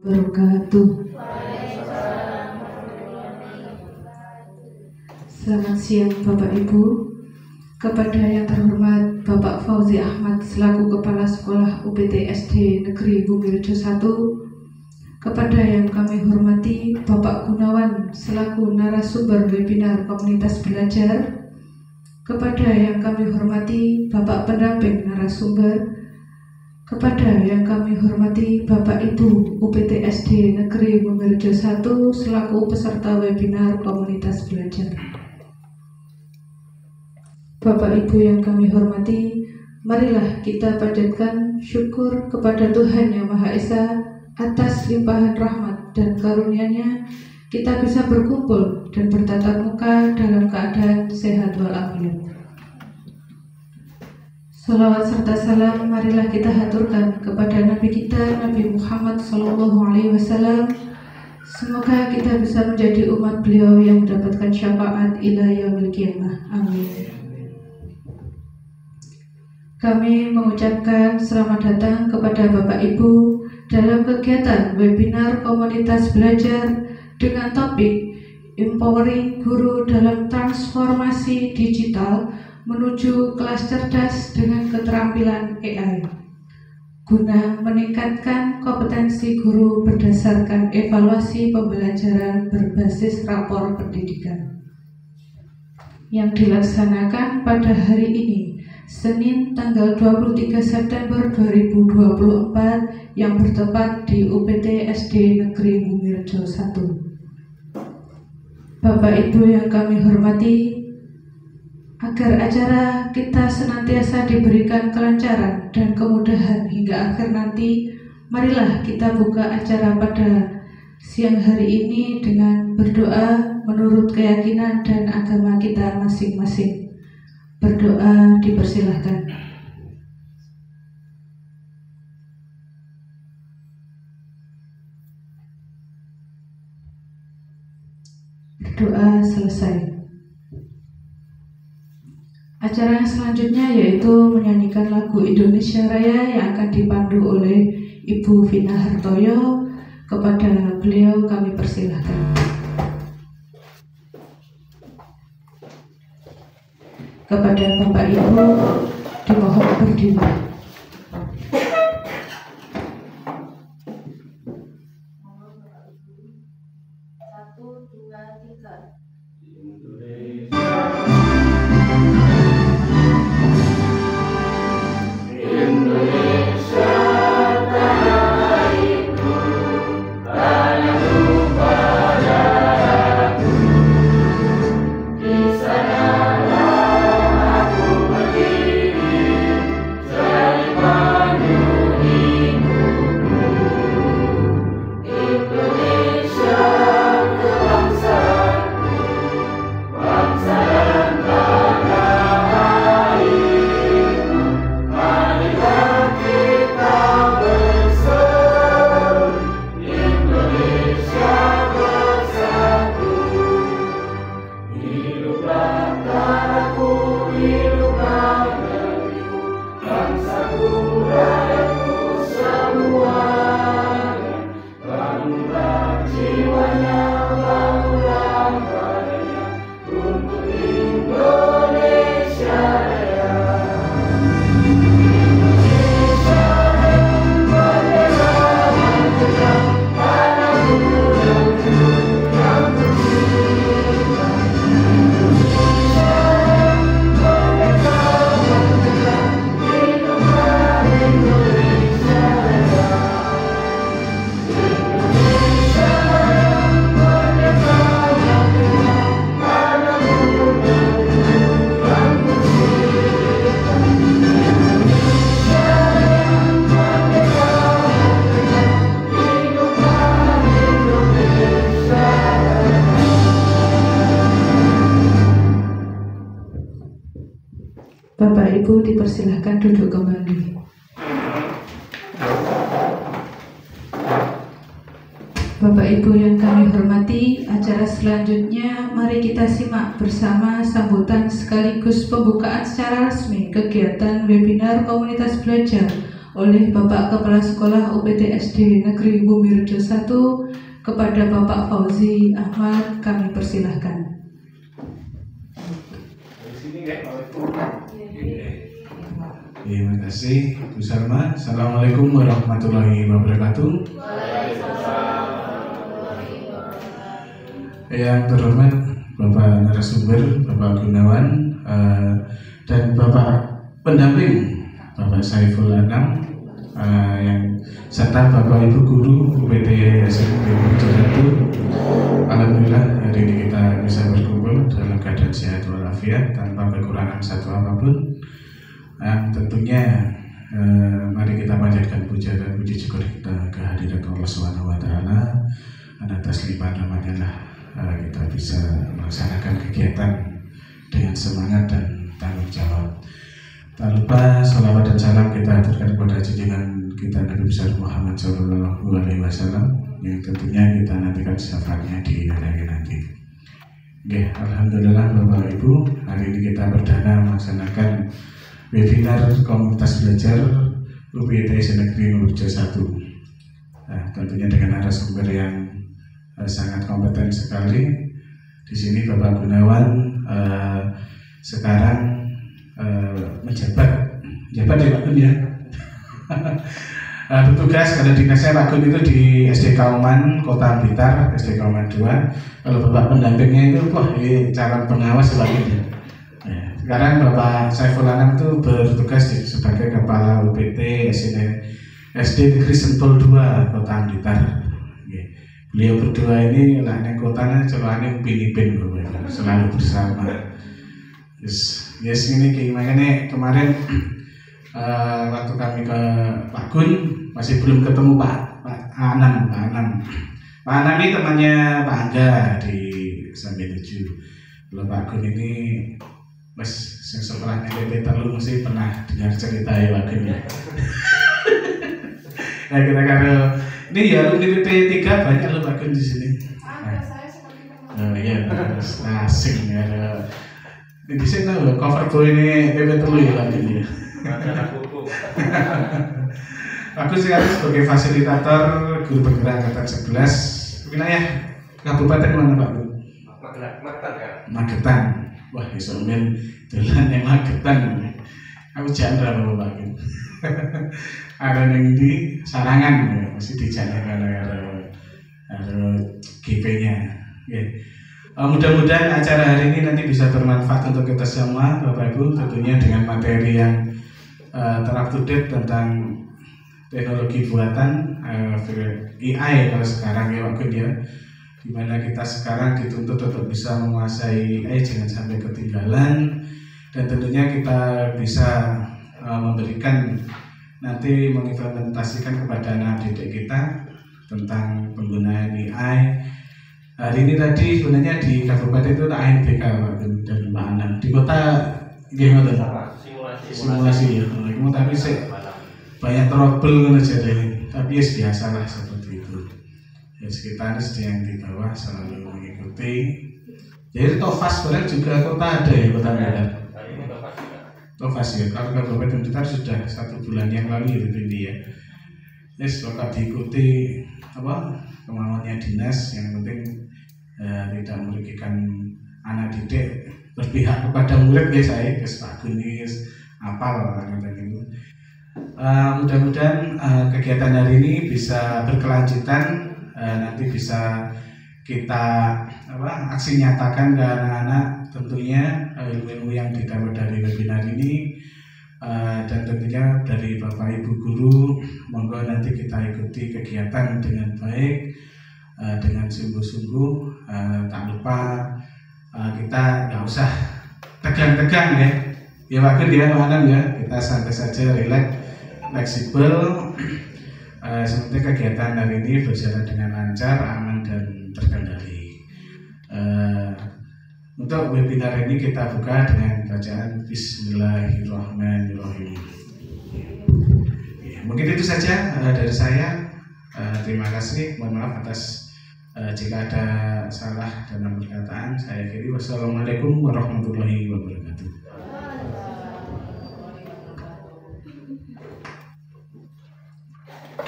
Wabarakatuh. Selamat siang Bapak Ibu. Kepada yang terhormat Bapak Fauzi Ahmad selaku Kepala Sekolah UPT SD Negeri Bumirejo 1, kepada yang kami hormati Bapak Gunawan selaku narasumber webinar Komunitas Belajar, kepada yang kami hormati Bapak pendamping narasumber, kepada yang kami hormati Bapak Ibu UPT SD Negeri Bumirejo 1 selaku peserta webinar Komunitas Belajar. Bapak Ibu yang kami hormati, marilah kita panjatkan syukur kepada Tuhan Yang Maha Esa atas limpahan rahmat dan karunia-Nya kita bisa berkumpul dan bertatap muka dalam keadaan sehat walafiat. Salawat serta salam marilah kita haturkan kepada Nabi kita, Nabi Muhammad SAW. Semoga kita bisa menjadi umat beliau yang mendapatkan syafaat ila yaumil qiyamah. Amin. Kami mengucapkan selamat datang kepada Bapak Ibu dalam kegiatan webinar Komunitas Belajar dengan topik Empowering Guru dalam Transformasi Digital menuju kelas cerdas dengan keterampilan AI, guna meningkatkan kompetensi guru berdasarkan evaluasi pembelajaran berbasis rapor pendidikan, yang dilaksanakan pada hari ini, Senin tanggal 23 September 2024, yang bertepat di UPT SD Negeri Bumirejo 1. Bapak Ibu yang kami hormati, agar acara kita senantiasa diberikan kelancaran dan kemudahan hingga akhir nanti, marilah kita buka acara pada siang hari ini dengan berdoa menurut keyakinan dan agama kita masing-masing. Berdoa dipersilahkan. Berdoa selesai. Acara yang selanjutnya yaitu menyanyikan lagu Indonesia Raya yang akan dipandu oleh Ibu Vina Hartoyo. Kepada beliau kami persilahkan. Kepada Bapak Ibu dimohon berdiri. Bapak Ibu dipersilahkan duduk kembali. Bapak Ibu yang kami hormati, acara selanjutnya mari kita simak bersama sambutan sekaligus pembukaan secara resmi kegiatan webinar Komunitas Belajar oleh Bapak Kepala Sekolah UPT SD Negeri Bumirejo 1 kepada Bapak Fauzi Ahmad, kami persilahkan. Terima kasih Bu Salma. Assalamualaikum warahmatullahi wabarakatuh. Yang terhormat Bapak narasumber, Bapak Gunawan, dan Bapak pendamping Bapak Saiful Anam, yang serta Bapak Ibu Guru UPT SMP Bumirejo 1. Alhamdulillah hari ini kita bisa berkumpul dalam keadaan sehat walafiat tanpa kekurangan satu apapun. Tentunya mari kita panjatkan puja dan puji syukur kita kehadirat Allah SWT. Atas limpahan rahmatnya lah kita bisa melaksanakan kegiatan dengan semangat dan tanggung jawab. Tak lupa salawat dan salam kita aturkan kepada junjungan kita Nabi besar Muhammad SAW, yang tentunya kita nantikan syafaatnya di hari nanti. Oke, alhamdulillah Bapak Ibu, hari ini kita perdana melaksanakan webinar komunitas belajar UPT Negeri Bumirejo 1. Nah, tentunya dengan narasumber yang sangat kompeten sekali. Di sini Bapak Gunawan sekarang menjabat ya Pak Gun ya. Bertugas pada dinasnya Pak Gun itu di SD Kauman Kota Blitar, SD Kauman 2. Kalau Bapak pendampingnya itu ini calon pengawas Pak Gun ya. Sekarang Bapak Saiful Anam itu bertugas sebagai Kepala UPT SD Negeri Sentul 2 Kota Blitar. Beliau berdua ini lahnya kotanya celahnya Upin-Ipin selalu bersama. Yes ini makanya kemarin waktu kami ke Pak Gun masih belum ketemu Pak Anam. Pak Anam ini temannya Pak Angga di Sambil 7. Kalau Pak Gun ini Mas, sekolahnya PP Terlu mesti pernah dengar cerita ya Pak Gun ya. Nah kita kalau ini ya alumni PP 3 banyak loh Pak Gun di sini. Saya seperti Oh iya, asik ya. Di sini loh cover tuh ini PP Terlu ya Pak Gun ya. Aku sekarang sebagai fasilitator guru bergerak angkatan 11 wilayah Kabupaten mana Pak Gun? Magetan. Wah, besok men dolan yang Magetan. Aku jandra loh Pak Gun. Ada yang di Sarangan, masih di jalan ada GP-nya. Mudah-mudahan acara hari ini nanti bisa bermanfaat untuk kita semua, Bapak Ibu, tentunya dengan materi yang ter-up to date tentang teknologi buatan AI kalau sekarang ya Pak Gun ya. Dimana kita sekarang dituntut untuk bisa menguasai AI, jangan sampai ketinggalan, dan tentunya kita bisa memberikan nanti mengimplementasikan kepada anak didik kita tentang penggunaan AI. Hari ini tadi sebenarnya di kabupaten itu ANBK dan Mbak Anam di kota gimana simulasi ya, tapi sih banyak trouble aja deh, tapi biasalah seperti itu. Ya sekitar yang di bawah selalu mengikuti. Jadi Tofas sebenarnya juga kota ada ya, Kota Medan. Tofas ya, kalau Kabupaten Blitar sudah 1 bulan yang lalu ini ya. Yes, bakal diikuti kemauannya dinas, yang penting tidak merugikan anak didik, berpihak kepada murid ya saya, Pak Gun ini apal gitu. Mudah-mudahan kegiatan hari ini bisa berkelanjutan. Nanti bisa kita aksi nyatakan ke anak-anak tentunya ilmu-ilmu yang didapat dari webinar ini, dan tentunya dari Bapak Ibu Guru, monggo nanti kita ikuti kegiatan dengan baik, dengan sungguh-sungguh. Tak lupa kita nggak usah tegang-tegang ya Pak Gun ya, Pak Anam ya, kita santai saja, relax, fleksibel. Semoga kegiatan hari ini berjalan dengan lancar, aman, dan terkendali. Untuk webinar ini kita buka dengan bacaan Bismillahirrahmanirrahim. Mungkin itu saja dari saya. Terima kasih. Mohon maaf atas jika ada salah dalam perkataan. Saya akhiri. Wassalamualaikum warahmatullahi wabarakatuh.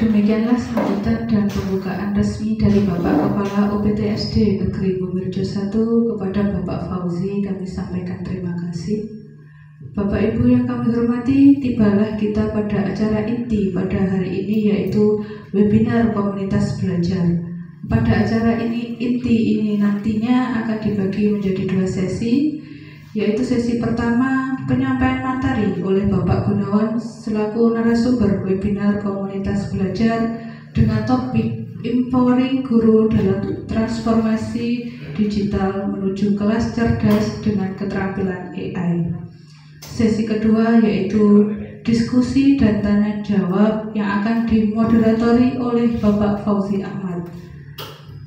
Demikianlah sambutan dan pembukaan resmi dari Bapak Kepala UPT SD Negeri Bumirejo 1 kepada Bapak Fauzi. Kami sampaikan terima kasih. Bapak Ibu yang kami hormati, tibalah kita pada acara inti pada hari ini, yaitu webinar komunitas belajar. Pada acara inti ini nantinya akan dibagi menjadi 2 sesi, yaitu sesi pertama penyampaian materi oleh Bapak Gunawan selaku narasumber webinar komunitas belajar dengan topik Empowering Guru dalam Transformasi Digital Menuju Kelas Cerdas dengan Keterampilan AI. Sesi kedua yaitu diskusi dan tanya jawab yang akan dimoderatori oleh Bapak Fauzi Ahmad.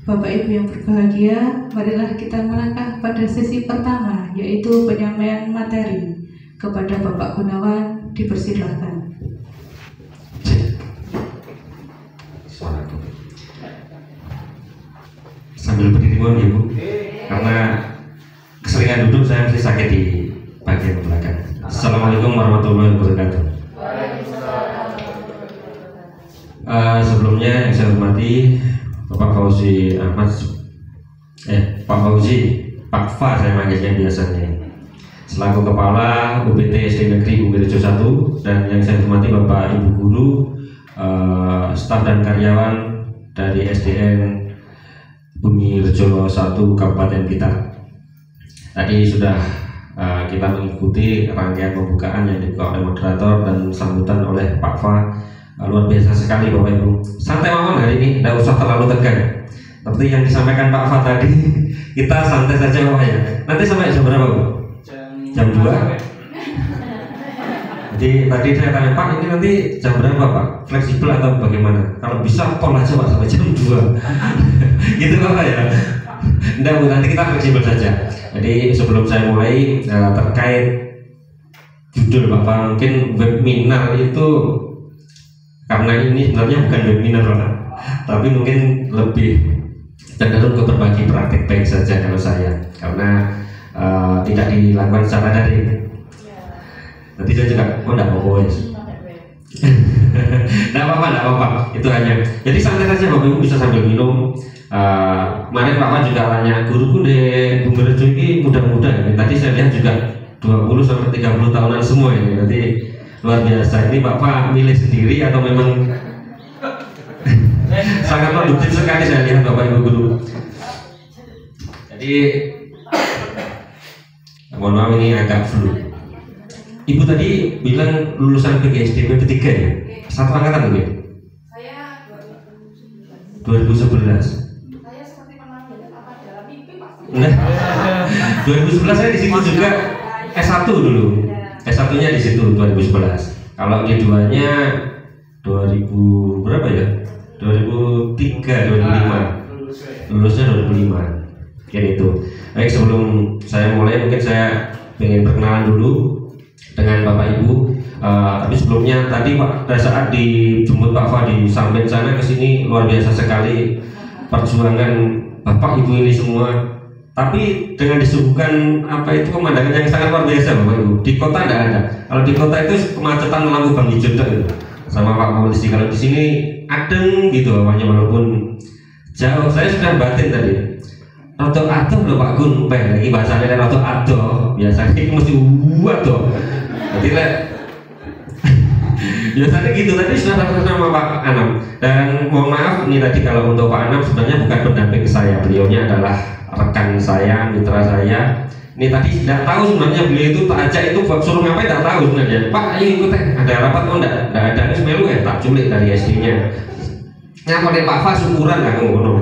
Bapak Ibu yang berbahagia, marilah kita melangkah pada sesi pertama, yaitu penyampaian materi. Kepada Bapak Gunawan, dipersilahkan. Sambil berdiri mohon Ibu, karena keseringan duduk saya mesti sakit di bagian belakang. Assalamualaikum warahmatullahi wabarakatuh. Sebelumnya yang saya hormati Bapak Fauzi Ahmad, Pak Fauzi, Pak Fa saya manggilnya biasanya, selaku Kepala UPT SD Negeri Bumirejo 1, dan yang saya hormati Bapak Ibu Guru, staf dan karyawan dari SDN Bumirejo 1 Kabupaten Blitar. Tadi sudah kita mengikuti rangkaian pembukaan yang dibuka oleh moderator dan sambutan oleh Pak Fa. Luar biasa sekali Bapak Ibu. Santai mawon hari ini, tidak usah terlalu tegang. Seperti yang disampaikan Pak Fa tadi, kita santai saja Bapak ya. Nanti sampai jam berapa Bu? Jam 2. Jadi tadi saya tanya Pak, ini nanti jam berapa Pak? Fleksibel atau bagaimana? Kalau bisa call aja Pak sampai jam 2. Gitu Bapak ya. Enggak Bu, nanti kita fleksibel saja. Jadi sebelum saya mulai terkait judul Bapak, mungkin webinar itu, karena ini sebenarnya bukan webinar Pak, tapi mungkin lebih cenderung ke berbagi praktik baik saja kalau saya, karena tidak dilakukan secara daring. Nanti saya juga, enggak apa-apa ya. Enggak apa-apa, itu hanya. Jadi santai saja Bapak Ibu, bisa sambil minum. Kemarin Pak juga tanya, guruku di Bumirejo ini muda-muda ya. Tadi saya lihat juga 20-30 tahunan semua ini. Nanti luar biasa. Ini Bapak milih sendiri atau memang sangat produktif sekali saya lihat Bapak Ibu guru. Jadi mohon maaf ini agak flu. Ibu tadi bilang lulusan PGSD PP3 ya? Satu angkatan mungkin? Saya 2011. Saya seperti pernah melihat apa dalam mimpi Pak. Nah, 2011 saya di situ juga S1 dulu. S1-nya di situ 2011. Kalau D2-nya 2000 berapa ya? 2003, 2005. Lulusnya 2005. Kayak itu. Baik, sebelum saya mulai mungkin saya ingin perkenalan dulu dengan Bapak Ibu. Tapi sebelumnya tadi Pak, pada saat dijemput Pak Fa di samping sana ke sini, luar biasa sekali perjuangan Bapak Ibu ini semua. Tapi dengan disuguhkan apa itu pemandangan yang sangat luar biasa Bapak Ibu. Di kota tidak ada. Kalau di kota itu kemacetan lampu bang hijau gitu. Sama Pak Polisi. Kalau di sini adem gitu bapaknya, walaupun jauh. Saya sudah batin tadi. Roto adoh loh Pak Gun, lagi bahasanya roto adoh. Biasanya itu mesti waduh. Jadi biasanya gitu. Tadi sudah sama Pak Anam. Dan mohon maaf ini tadi kalau untuk Pak Anam sebenarnya bukan pendamping saya. Beliaunya adalah rekan saya, mitra saya. Ini tadi tidak tahu sebenarnya beliau itu tak ajak itu suruh ngapain tidak tahu sebenarnya. Pak ayo ikut ada rapat kok enggak ada semelu ya tak culik dari SD-nya. Ngapa deh Pak Fa syukuran nggak ngono.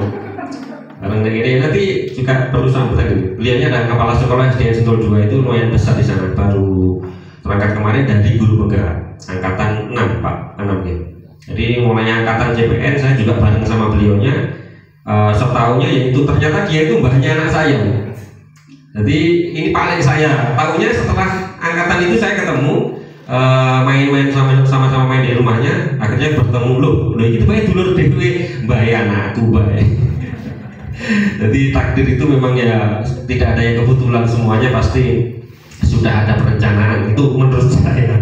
Karena ini nanti juga perlu sambut tadi. Beliaunya adalah kepala sekolah SD Sentul 2 itu lumayan besar di sana. Baru terangkat kemarin dari guru penggerak angkatan 6 Pak 6 ya. Jadi mulai angkatan CPN saya juga bareng sama beliaunya. Setahunnya yaitu ternyata dia itu mbahnya anak saya. Jadi ini paling saya tahunya setelah angkatan itu saya ketemu main-main sama-sama main di rumahnya, akhirnya bertemu loh gitu bae dulur dhewe mbae anakku bae. Jadi takdir itu memang ya tidak ada yang kebetulan, semuanya pasti sudah ada perencanaan, itu menurut saya.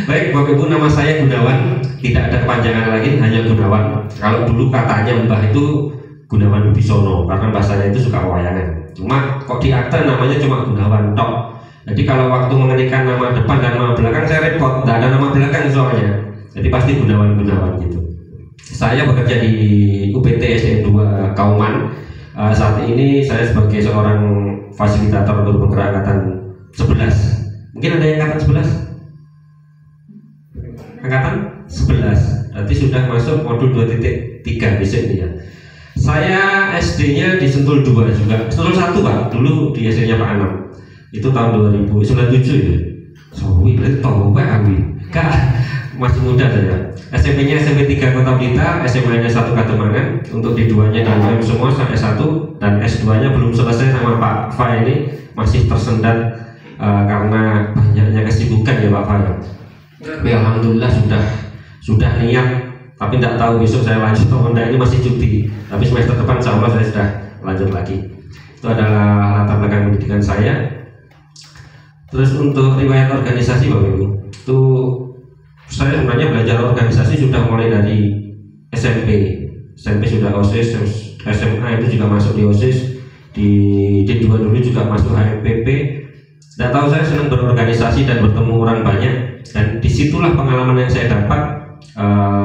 Baik Bapak Ibu, nama saya Gunawan, tidak ada kepanjangan lagi, hanya Gunawan. Kalau dulu katanya Mbah itu Gunawan Wibisono karena bahasanya itu suka wayangan, cuma kok di akta namanya cuma Gunawan tok. Jadi kalau waktu mengetikkan nama depan dan nama belakang saya repot, tidak ada nama belakang soalnya, jadi pasti Gunawan gitu. Saya bekerja di UPT SDN 2 Kauman. Saat ini saya sebagai seorang fasilitator guru penggerak angkatan 11. Mungkin ada yang angkatan 11? Angkatan 11. Berarti sudah masuk modul 2.3 besok ini ya. Saya SD-nya di Sentul 2 juga. Sentul 1 Pak, dulu di SD-nya Pak Anam. Itu tahun 2097 ya. Sowi berarti tahu Pak Awi. Kak, masih muda saja. SMP-nya SMP 3 Kota Blitar, SMA-nya 1 Kademangan. Untuk D2-nya dan UM semua sampai 1, dan S2-nya belum selesai sama Pak Fa ini, masih tersendat karena banyaknya kesibukan ya Pak Fa. Tapi alhamdulillah sudah niat, tapi tidak tahu besok saya lanjut atau enggak, ini masih cuti. Tapi semester depan insya Allah saya sudah lanjut lagi. Itu adalah latar belakang pendidikan saya. Terus untuk riwayat organisasi Bapak Ibu, itu saya sebenarnya belajar organisasi sudah mulai dari SMP sudah OSIS, SMA itu juga masuk di OSIS, di D2 dulu juga masuk HMPP. Tidak tahu, saya senang berorganisasi dan bertemu orang banyak, dan disitulah pengalaman yang saya dapat,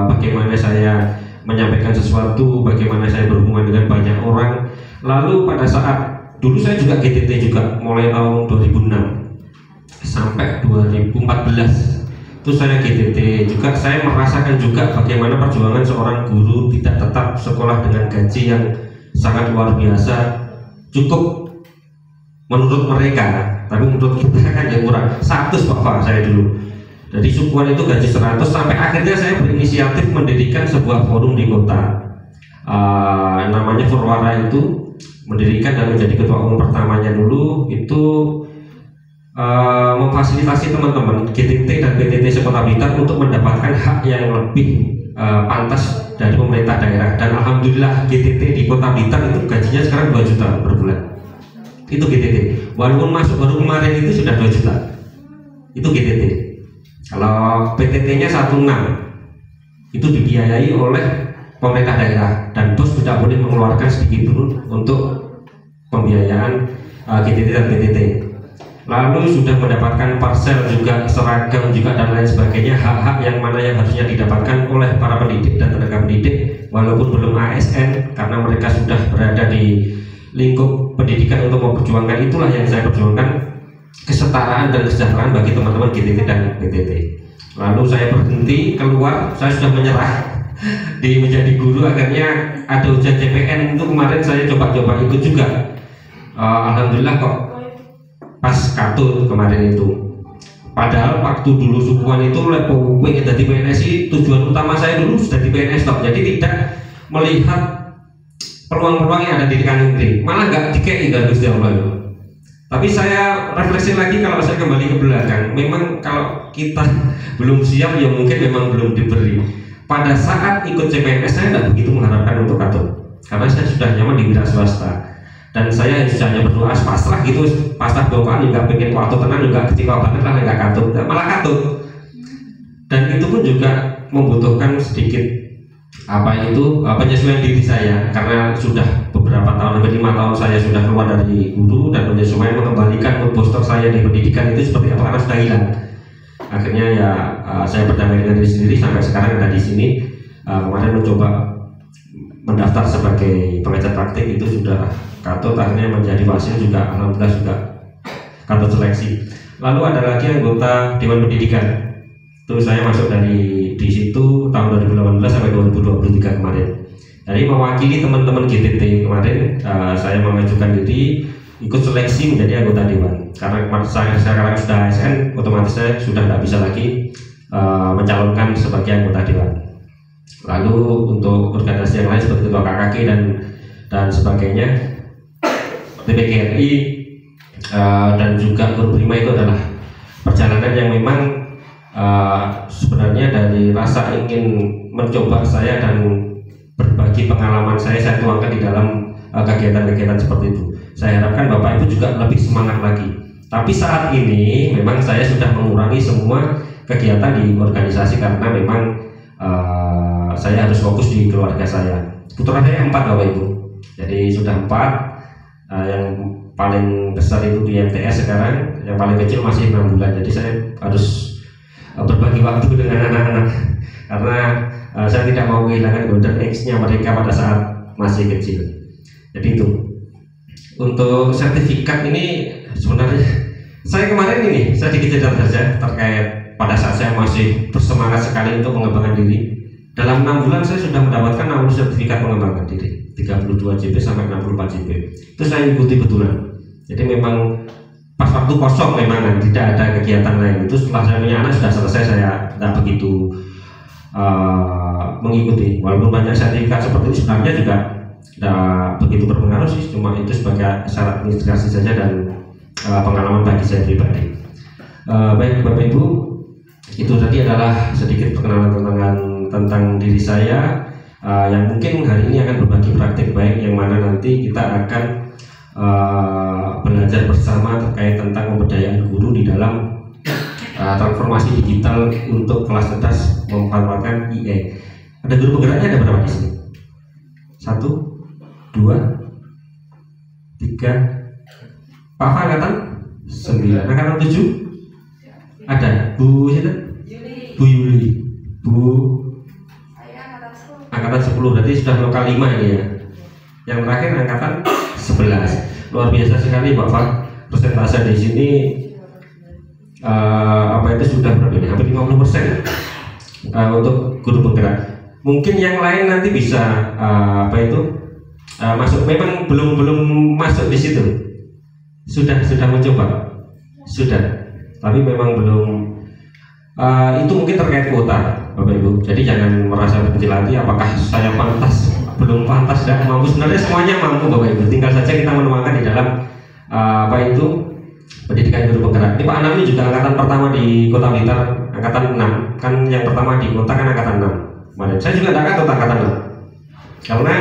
bagaimana saya menyampaikan sesuatu, bagaimana saya berhubungan dengan banyak orang. Lalu pada saat dulu saya juga GTT juga mulai tahun 2006 sampai 2014 itu saya GTT juga. Saya merasakan juga bagaimana perjuangan seorang guru tidak tetap sekolah dengan gaji yang sangat luar biasa, cukup menurut mereka, tapi menurut kita kan yang kurang 100 Pak saya dulu. Jadi sukuan itu gaji 100, sampai akhirnya saya berinisiatif mendirikan sebuah forum di kota, namanya Forwara, itu mendirikan dan menjadi ketua umum pertamanya dulu itu memfasilitasi teman-teman GTT dan PTT Kota Blitar untuk mendapatkan hak yang lebih pantas dari pemerintah daerah. Dan alhamdulillah GTT di Kota Blitar itu gajinya sekarang 2 juta per bulan. Itu GTT. Walaupun masuk baru kemarin itu sudah 2 juta. Itu GTT. Kalau PTT-nya 16, itu dibiayai oleh pemerintah daerah, dan bos tidak boleh mengeluarkan sedikit pun untuk pembiayaan GTT dan PTT. Lalu sudah mendapatkan parsel juga, seragam juga, dan lain sebagainya, hak-hak yang mana yang harusnya didapatkan oleh para pendidik dan tenaga pendidik walaupun belum ASN, karena mereka sudah berada di lingkup pendidikan untuk memperjuangkan. Itulah yang saya perjuangkan, kesetaraan dan kesejahteraan bagi teman-teman GTT dan PTT. Lalu saya berhenti, keluar, saya sudah menyerah di menjadi guru. Akhirnya ada ujian CPN, itu kemarin saya coba-coba ikut juga. Alhamdulillah kok pas katut kemarin itu. Padahal waktu dulu sukuan itu lepo pengen jadi PNS sih, tujuan utama saya dulu sudah di PNS top. Jadi tidak melihat peluang-peluang yang ada di kanan kiri, malah nggak dikei dari Gusti Allah itu. Tapi saya refleksi lagi, kalau saya kembali ke belakang, memang kalau kita belum siap ya mungkin memang belum diberi. Pada saat ikut CPNS saya tidak begitu mengharapkan untuk katut, karena saya sudah nyaman di wira swasta. Dan saya hanya berdoa pasrah gitu, pasrah doaan juga pengen waktu tenang juga kecewa banget lah nggak katut, malah katut. Dan itu pun juga membutuhkan sedikit penyesuaian diri saya, karena sudah beberapa tahun, hampir 5 tahun saya sudah keluar dari guru, dan penyesuaian mengembalikan mood booster saya di pendidikan itu seperti apa, karena sudah hilang. Akhirnya ya saya berdamai dengan diri sendiri sampai sekarang ada di sini. Kemarin mencoba mendaftar sebagai pengajar praktik, itu sudah katut, akhirnya menjadi wasil juga, alhamdulillah juga katut seleksi. Lalu ada lagi anggota Dewan Pendidikan, itu saya masuk di situ tahun 2018 sampai 2023 kemarin. Jadi mewakili teman-teman GTT kemarin, saya mengajukan diri ikut seleksi menjadi anggota Dewan. Karena saya sekarang sudah ASN, otomatis saya sudah tidak bisa lagi mencalonkan sebagai anggota Dewan. Lalu untuk organisasi yang lain seperti ketua KKG dan sebagainya, TPGRI dan juga Guru Prima, itu adalah perjalanan yang memang sebenarnya dari rasa ingin mencoba saya dan berbagi pengalaman saya tuangkan di dalam kegiatan-kegiatan seperti itu. Saya harapkan Bapak Ibu juga lebih semangat lagi. Tapi saat ini memang saya sudah mengurangi semua kegiatan di organisasi karena memang saya harus fokus di keluarga saya. Putra saya 4 Bapak Ibu, jadi sudah 4. Yang paling besar itu di MTS sekarang, yang paling kecil masih 6 bulan. Jadi saya harus berbagi waktu dengan anak-anak karena saya tidak mau kehilangan golden age-nya mereka pada saat masih kecil. Jadi itu. Untuk sertifikat ini sebenarnya saya kemarin ini saya dikejar saja terkait pada saat saya masih bersemangat sekali untuk mengembangkan diri. Dalam 6 bulan saya sudah mendapatkan 60 sertifikat pengembangan diri, 32 JP sampai 64 JP. Itu saya ikuti betulan. Jadi memang pas waktu kosong memang kan, tidak ada kegiatan lain. Itu setelah saya punya anak sudah selesai, saya tidak begitu mengikuti. Walaupun banyak sertifikat seperti itu sebenarnya juga tidak begitu berpengaruh sih, cuma itu sebagai syarat administrasi saja dan pengalaman bagi saya pribadi. Baik Bapak Ibu, itu tadi adalah sedikit perkenalan tentang diri saya yang mungkin hari ini akan berbagi praktik baik yang mana nanti kita akan belajar bersama terkait tentang pemberdayaan guru di dalam transformasi digital untuk kelas cerdas memanfaatkan IE. Ada guru penggeraknya ada berapa di sini? 1, 2, 3. Pak Fa angkatan 9, angkatan 7 ada Bu siapa? Bu Yuli, Bu angkatan 10, berarti sudah lokal 5 ini ya. Yang terakhir angkatan 11. Luar biasa sekali Pak Fa. Persentase di sini itu sudah berapa ini? Hampir 50% untuk guru penggerak. Mungkin yang lain nanti bisa masuk. Memang belum masuk di situ. Sudah mencoba. Sudah. Tapi memang belum. Itu mungkin terkait kuota Bapak Ibu. Jadi jangan merasa berkecil hati apakah saya pantas, belum pantas, dan mampu. Sebenarnya semuanya mampu Bapak Ibu. Tinggal saja kita menuangkan di dalam pendidikan guru penggerak. Ini Pak Anam ini juga angkatan pertama di Kota Blitar, angkatan 6. Kan yang pertama di kota kan angkatan 6. Kemarin saya juga tidak kata angkatan 6. Karena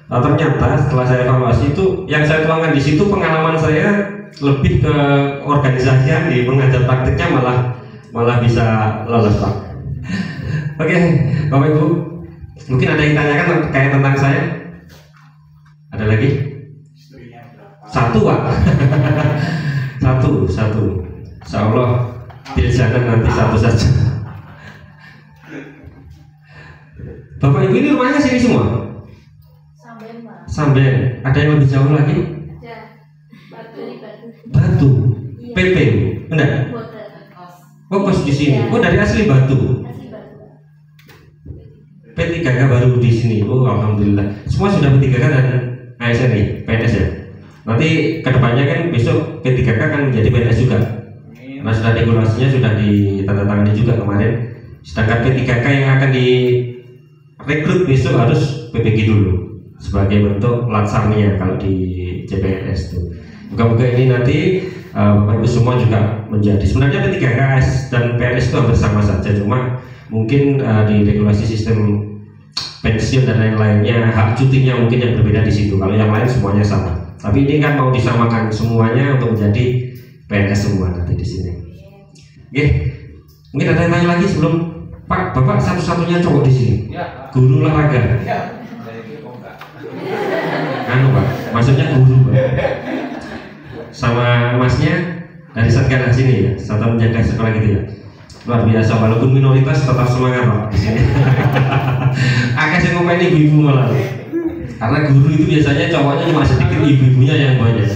ternyata setelah saya evaluasi itu yang saya tuangkan di situ pengalaman saya lebih ke organisasian, di pengajar praktiknya malah bisa lolos Pak. Oke, Bapak Ibu, mungkin ada yang tanyakan terkait tentang saya? Ada lagi? 1 Pak. Satu. Insya Allah jangan nanti 1 saja. Bapak Ibu ini rumahnya sini semua? Samben. Ada yang lebih jauh lagi? Batu. PP. Enggak? Oh, kos di sini. Oh, dari asli Batu. P3K baru di sini. Oh, alhamdulillah. Semua sudah P3K dan ASN nih, PNS ya. Nanti kedepannya kan besok P3K kan menjadi PNS juga. Karena sudah regulasinya sudah ditandatangani juga kemarin. Sedangkan P3K yang akan direkrut besok harus PPG dulu sebagai bentuk laksarnya kalau di CPNS itu. Moga-moga ini nanti Bapak Ibu semua juga menjadi. Sebenarnya P3K dan PNS itu hampir sama saja, cuma mungkin di regulasi sistem pensiun dan lain-lainnya, hak cutinya mungkin yang berbeda di situ. Kalau yang lain semuanya sama. Tapi ini kan mau disamakan semuanya untuk menjadi PNS semua nanti di sini. Oke, mungkin ada yang tanya lagi sebelum Pak, Bapak satu-satunya cowok di sini. Ya. Guru olahraga. Ya. Pak, maksudnya guru Pak. Sama masnya dari Satgas sini ya, satu menjaga sekolah gitu ya. Luar biasa, walaupun minoritas tetap semangat Pak di sini. Akan saya ngomongin ibu-ibu malah. Karena guru itu biasanya cowoknya cuma sedikit, ibu-ibunya yang banyak.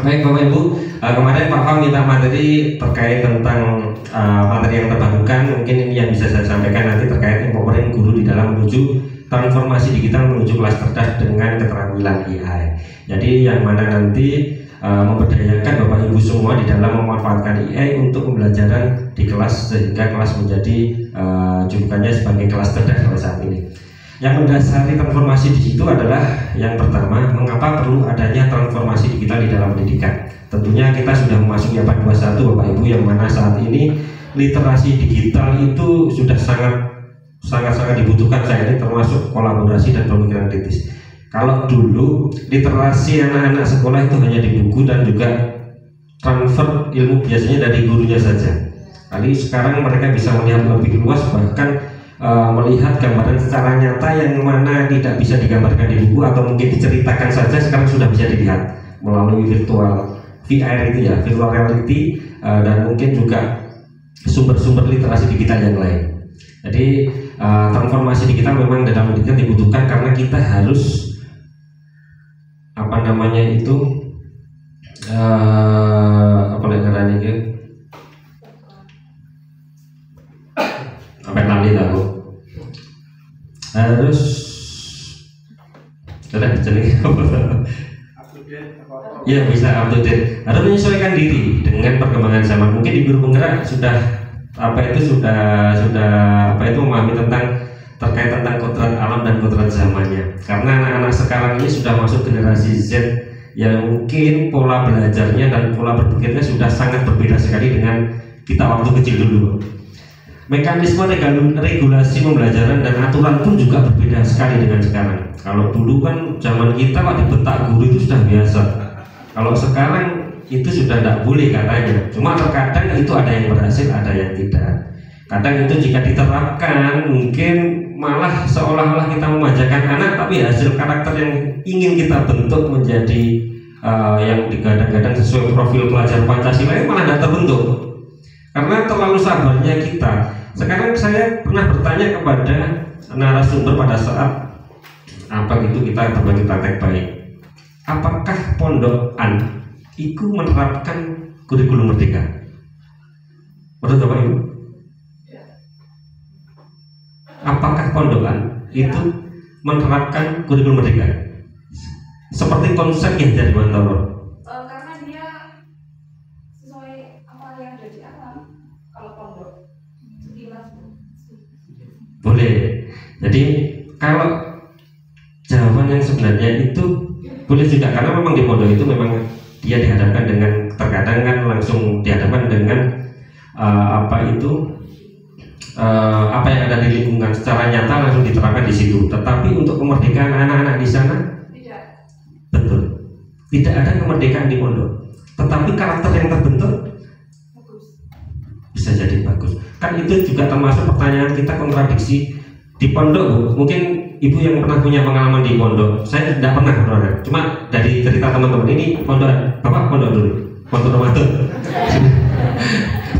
Baik Bapak Ibu, kemarin Pak Fam minta materi terkait tentang materi yang terbarukan. Mungkin ini yang bisa saya sampaikan nanti terkait empowering guru di dalam menuju transformasi digital menuju kelas cerdas dengan keterampilan AI. Jadi yang mana nanti memberdayakan Bapak Ibu semua di dalam memanfaatkan AI untuk pembelajaran di kelas sehingga kelas menjadi julukannya sebagai kelas cerdas pada saat ini. Yang mendasari transformasi di situ adalah yang pertama, mengapa perlu adanya transformasi digital di dalam pendidikan. Tentunya kita sudah memasuki abad 21 Bapak Ibu, yang mana saat ini literasi digital itu sudah sangat dibutuhkan saat ini, termasuk kolaborasi dan pemikiran kritis. Kalau dulu literasi anak-anak sekolah itu hanya di buku dan juga transfer ilmu biasanya dari gurunya saja. Kali sekarang mereka bisa melihat lebih luas, bahkan melihat gambaran secara nyata yang mana tidak bisa digambarkan di buku atau mungkin diceritakan saja, sekarang sudah bisa dilihat melalui virtual VR itu ya, virtual reality, dan mungkin juga sumber-sumber literasi digital yang lain. Jadi transformasi digital memang dalam pendidikan dibutuhkan karena kita harus harus ya bisa up to date, harus menyesuaikan diri dengan perkembangan zaman. Mungkin di guru penggerak sudah memahami terkait tentang kodrat alam dan kodrat zamannya, karena anak-anak sekarang ini sudah masuk generasi Z yang mungkin pola belajarnya dan pola berpikirnya sudah sangat berbeda sekali dengan kita waktu kecil dulu. Mekanisme regulasi pembelajaran dan aturan pun juga berbeda sekali dengan sekarang. Kalau dulu kan zaman kita waktu dibentak guru itu sudah biasa, kalau sekarang itu sudah tidak boleh katanya. Cuma terkadang itu ada yang berhasil, ada yang tidak. Kadang itu jika diterapkan mungkin malah seolah-olah kita memanjakan anak, tapi hasil karakter yang ingin kita bentuk menjadi yang digadang-gadang sesuai profil pelajar Pancasila itu malah tidak terbentuk karena terlalu sabarnya kita. Sekarang saya pernah bertanya kepada narasumber pada saat kita berbagi praktek baik, apakah pondokan itu menerapkan kurikulum merdeka? Menurut Bapak Ibu, apakah pondokan itu menerapkan kurikulum merdeka seperti konsep yang jadi Wantoro? Karena dia sesuai apa yang ada di alam. Kalau pondok boleh. Jadi kalau jawaban yang sebenarnya itu boleh juga, karena memang di pondok itu memang dia dihadapkan dengan, terkadang kan langsung dihadapkan dengan apa yang ada di lingkungan secara nyata langsung diterapkan di situ. Tetapi untuk kemerdekaan anak-anak di sana tidak. Betul, tidak ada kemerdekaan di pondok, tetapi karakter yang terbentuk Bagus. bisa jadi bagus. Kan itu juga termasuk pertanyaan kita, kontradiksi di pondok, Bu. Mungkin Ibu yang pernah punya pengalaman di pondok, saya tidak pernah, cuma dari cerita teman-teman ini pondok, Bapak pondok dulu, pondok Ramadan.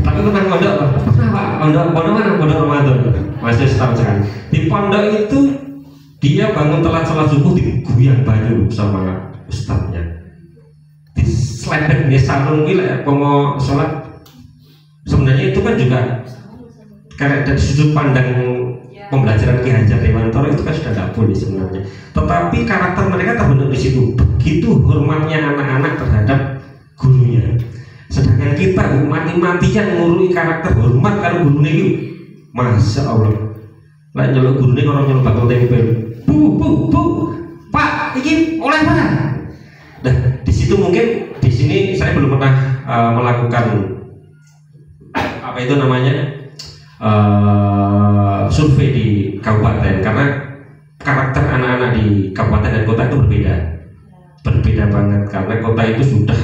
Tapi pernah pondok, pernah Pak, pondok mana? Pondok Ramadan, masih setahun sekali. Di pondok itu dia bangun telat sholat subuh diguyang banyu sama ustadznya, diseledek, dia sarung wilayah mau sholat. Sebenarnya itu kan juga karena dari sudut pandang pembelajaran Ki Hajar Dewantoro itu kan sudah tidak boleh sebenarnya. Tetapi karakter mereka terbentuk di situ. Begitu hormatnya anak-anak terhadap gurunya. Sedangkan kita mati-matian ngurui karakter hormat kalau gurunya itu, masya Allah. Lah nyeluk gurunya orang nyeluk bakal tempe. Bu, Pak, ini oleh mana? Nah, di situ mungkin di sini saya belum pernah melakukan survei di kabupaten, karena karakter anak-anak di kabupaten dan kota itu berbeda banget. Karena kota itu sudah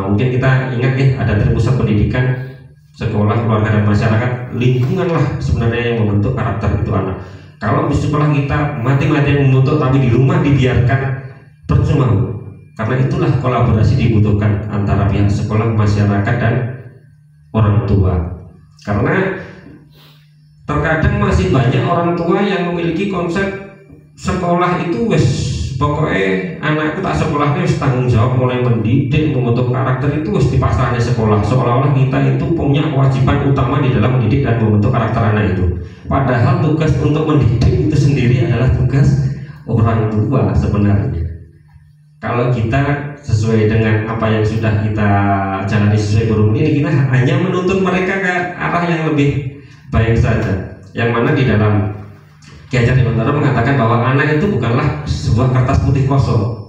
mungkin kita ingat ya, ada pusat pendidikan, sekolah, keluarga dan masyarakat, lingkungan lah sebenarnya yang membentuk karakter itu anak. Kalau di sekolah kita mati-matian membentuk, tapi di rumah dibiarkan, percuma. Karena itulah kolaborasi dibutuhkan antara pihak sekolah, masyarakat dan orang tua. Karena terkadang masih banyak orang tua yang memiliki konsep sekolah itu pokoknya anakku tak sekolahnya tanggung jawab mulai mendidik, membentuk karakter itu dipasrahkan sekolah, seolah-olah kita itu punya kewajiban utama di dalam mendidik dan membentuk karakter anak itu. Padahal tugas untuk mendidik itu sendiri adalah tugas orang tua sebenarnya. Kalau kita sesuai dengan apa yang sudah kita jalani sesuai kurikulum ini, kita hanya menuntun mereka ke arah yang lebih baik saja. Yang mana di dalam Ki Hajar Dewantoro mengatakan bahwa anak itu bukanlah sebuah kertas putih kosong,